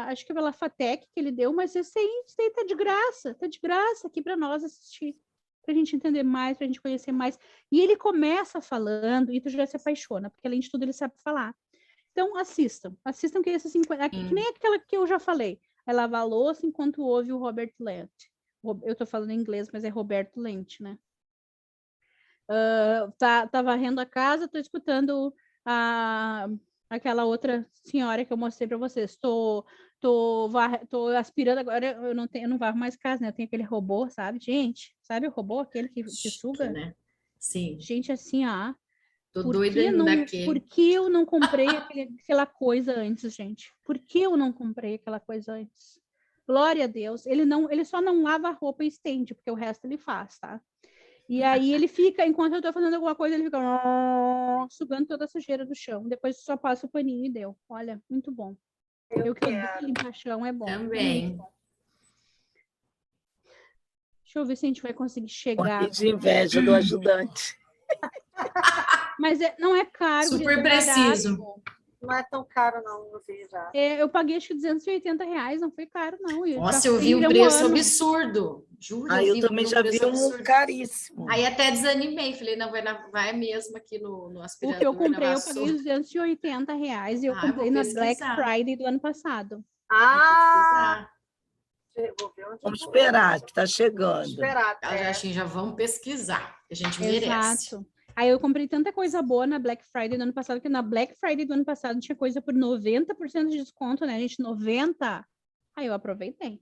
acho que pela FATEC que ele deu, mas esse aí tá de graça aqui para nós assistir, para a gente entender mais, para a gente conhecer mais. E ele começa falando e tu já se apaixona, porque além de tudo ele sabe falar. Então, assistam que esse 50, que nem aquela que eu já falei, é lavar a louça enquanto ouve o Robert Lent. Eu tô falando em inglês, mas é Roberto Lent, né? Tá varrendo a casa, tô escutando aquela outra senhora que eu mostrei para vocês. Tô aspirando agora, eu não varro mais casa, né? Eu tenho aquele robô, sabe, gente? Sabe o robô, aquele que suga? Né? Sim. Gente, assim, Tô por doida que daquele. por que eu não comprei aquela coisa antes, gente? Por que eu não comprei aquela coisa antes? Glória a Deus. Ele só não lava a roupa e estende, porque o resto ele faz, tá? E aí ele fica, enquanto eu tô fazendo alguma coisa, ele fica sugando toda a sujeira do chão. Depois só passa o paninho e deu. Olha, muito bom. Eu que odeio limpar chão, é bom. Também. Deixa eu ver se a gente vai conseguir chegar. Morri de inveja do ajudante. Mas não é caro. Super é preciso. barato. Não é tão caro, não, eu vi já. Eu paguei acho que R$280, não foi caro, não. Nossa, eu vi um preço absurdo. Juro. Eu também já vi um caríssimo. Aí até desanimei, falei, não, vai mesmo aqui no aspirador. O que eu comprei, eu paguei R$280 e eu comprei na Black Friday do ano passado. Vamos esperar, que está chegando. Já vamos pesquisar, a gente merece. Exato. Aí eu comprei tanta coisa boa na Black Friday do ano passado, que na Black Friday do ano passado tinha coisa por 90% de desconto, né, gente? 90%. Aí eu aproveitei.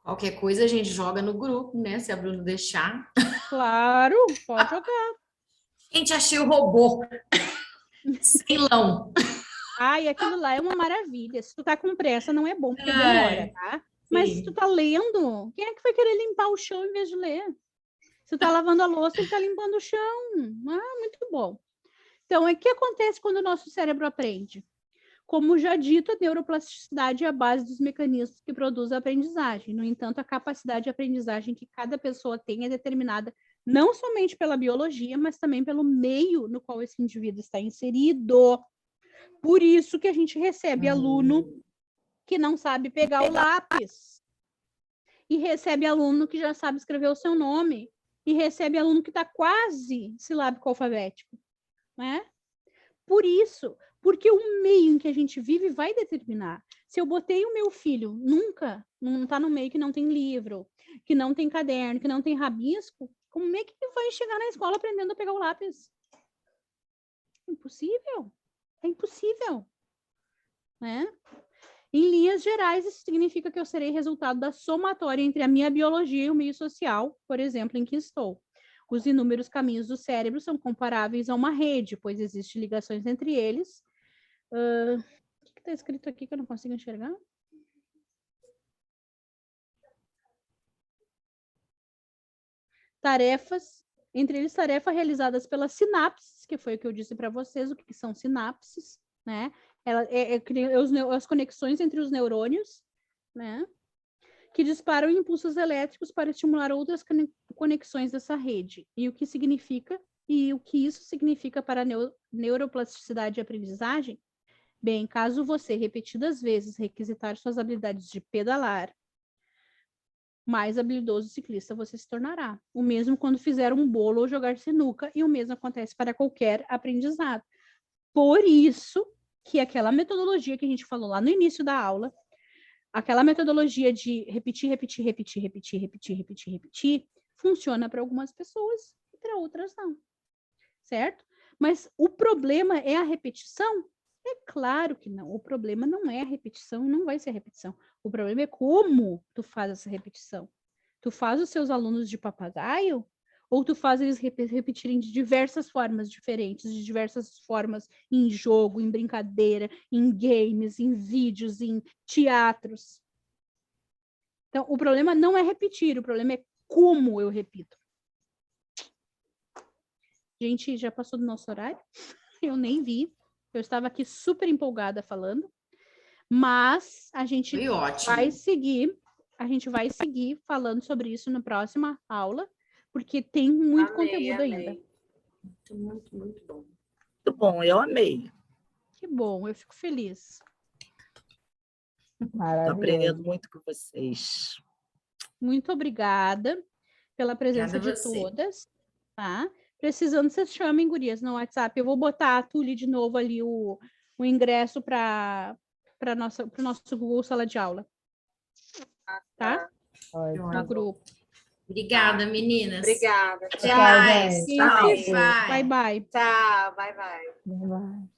Qualquer coisa a gente joga no grupo, né? Se a Bruna deixar. Claro, pode jogar. Gente, achei o robô. Ceilão. Ai, aquilo lá é uma maravilha. Se tu tá com pressa, não é bom, porque demora, tá? Mas se tu tá lendo, quem é que vai querer limpar o chão em vez de ler? Se tu tá lavando a louça, ele tá limpando o chão. Muito bom. Então, o que acontece quando o nosso cérebro aprende? Como já dito, a neuroplasticidade é a base dos mecanismos que produzem a aprendizagem. No entanto, a capacidade de aprendizagem que cada pessoa tem é determinada não somente pela biologia, mas também pelo meio no qual esse indivíduo está inserido. Por isso que a gente recebe aluno que não sabe pegar o lápis. E recebe aluno que já sabe escrever o seu nome. E recebe aluno que está quase silábico alfabético, né? Por isso, porque o meio em que a gente vive vai determinar. Se eu botei o meu filho não está no meio que não tem livro, que não tem caderno, que não tem rabisco, como é que ele vai chegar na escola aprendendo a pegar o lápis? Impossível. É impossível. Né? Em linhas gerais, isso significa que eu serei resultado da somatória entre a minha biologia e o meio social, por exemplo, em que estou. Os inúmeros caminhos do cérebro são comparáveis a uma rede, pois existem ligações entre eles. O que está escrito aqui que eu não consigo enxergar? Tarefas, entre eles tarefas realizadas pelas sinapses, que foi o que eu disse para vocês, o que são sinapses, né? As conexões entre os neurônios, né? Que disparam impulsos elétricos para estimular outras conexões dessa rede. E o que significa, e o que isso significa para a neuroplasticidade e aprendizagem? Bem, caso você repetidas vezes requisitar suas habilidades de pedalar, mais habilidoso ciclista você se tornará. O mesmo quando fizer um bolo ou jogar sinuca, e o mesmo acontece para qualquer aprendizado. Por isso que aquela metodologia que a gente falou lá no início da aula, aquela metodologia de repetir, funciona para algumas pessoas e para outras não. Certo? Mas o problema é a repetição? É claro que não. O problema não é a repetição e não vai ser a repetição. O problema é como tu faz essa repetição. Tu faz os seus alunos de papagaio ou tu faz eles repetirem de diversas formas diferentes, de diversas formas em jogo, em brincadeira, em games, em vídeos, em teatros. Então, o problema não é repetir, o problema é como eu repito. Gente, já passou do nosso horário? Eu nem vi. Eu estava aqui super empolgada falando. Mas a gente vai seguir falando sobre isso na próxima aula, porque tem muito conteúdo ainda. Muito, muito bom. Muito bom, eu amei. Que bom, eu fico feliz. Estou Maravilhoso. aprendendo muito com vocês. Muito obrigada pela presença Obrigada a de você. todas. Tá? Precisando, vocês chamem, gurias, no WhatsApp. Eu vou botar a Tuli de novo ali o ingresso para o nosso Google Sala de Aula. Tá? No grupo. Obrigada, meninas. Obrigada. Até Tchau, mais. gente. Tchau. Bye, bye. Tchau, bye, bye. Bye, bye.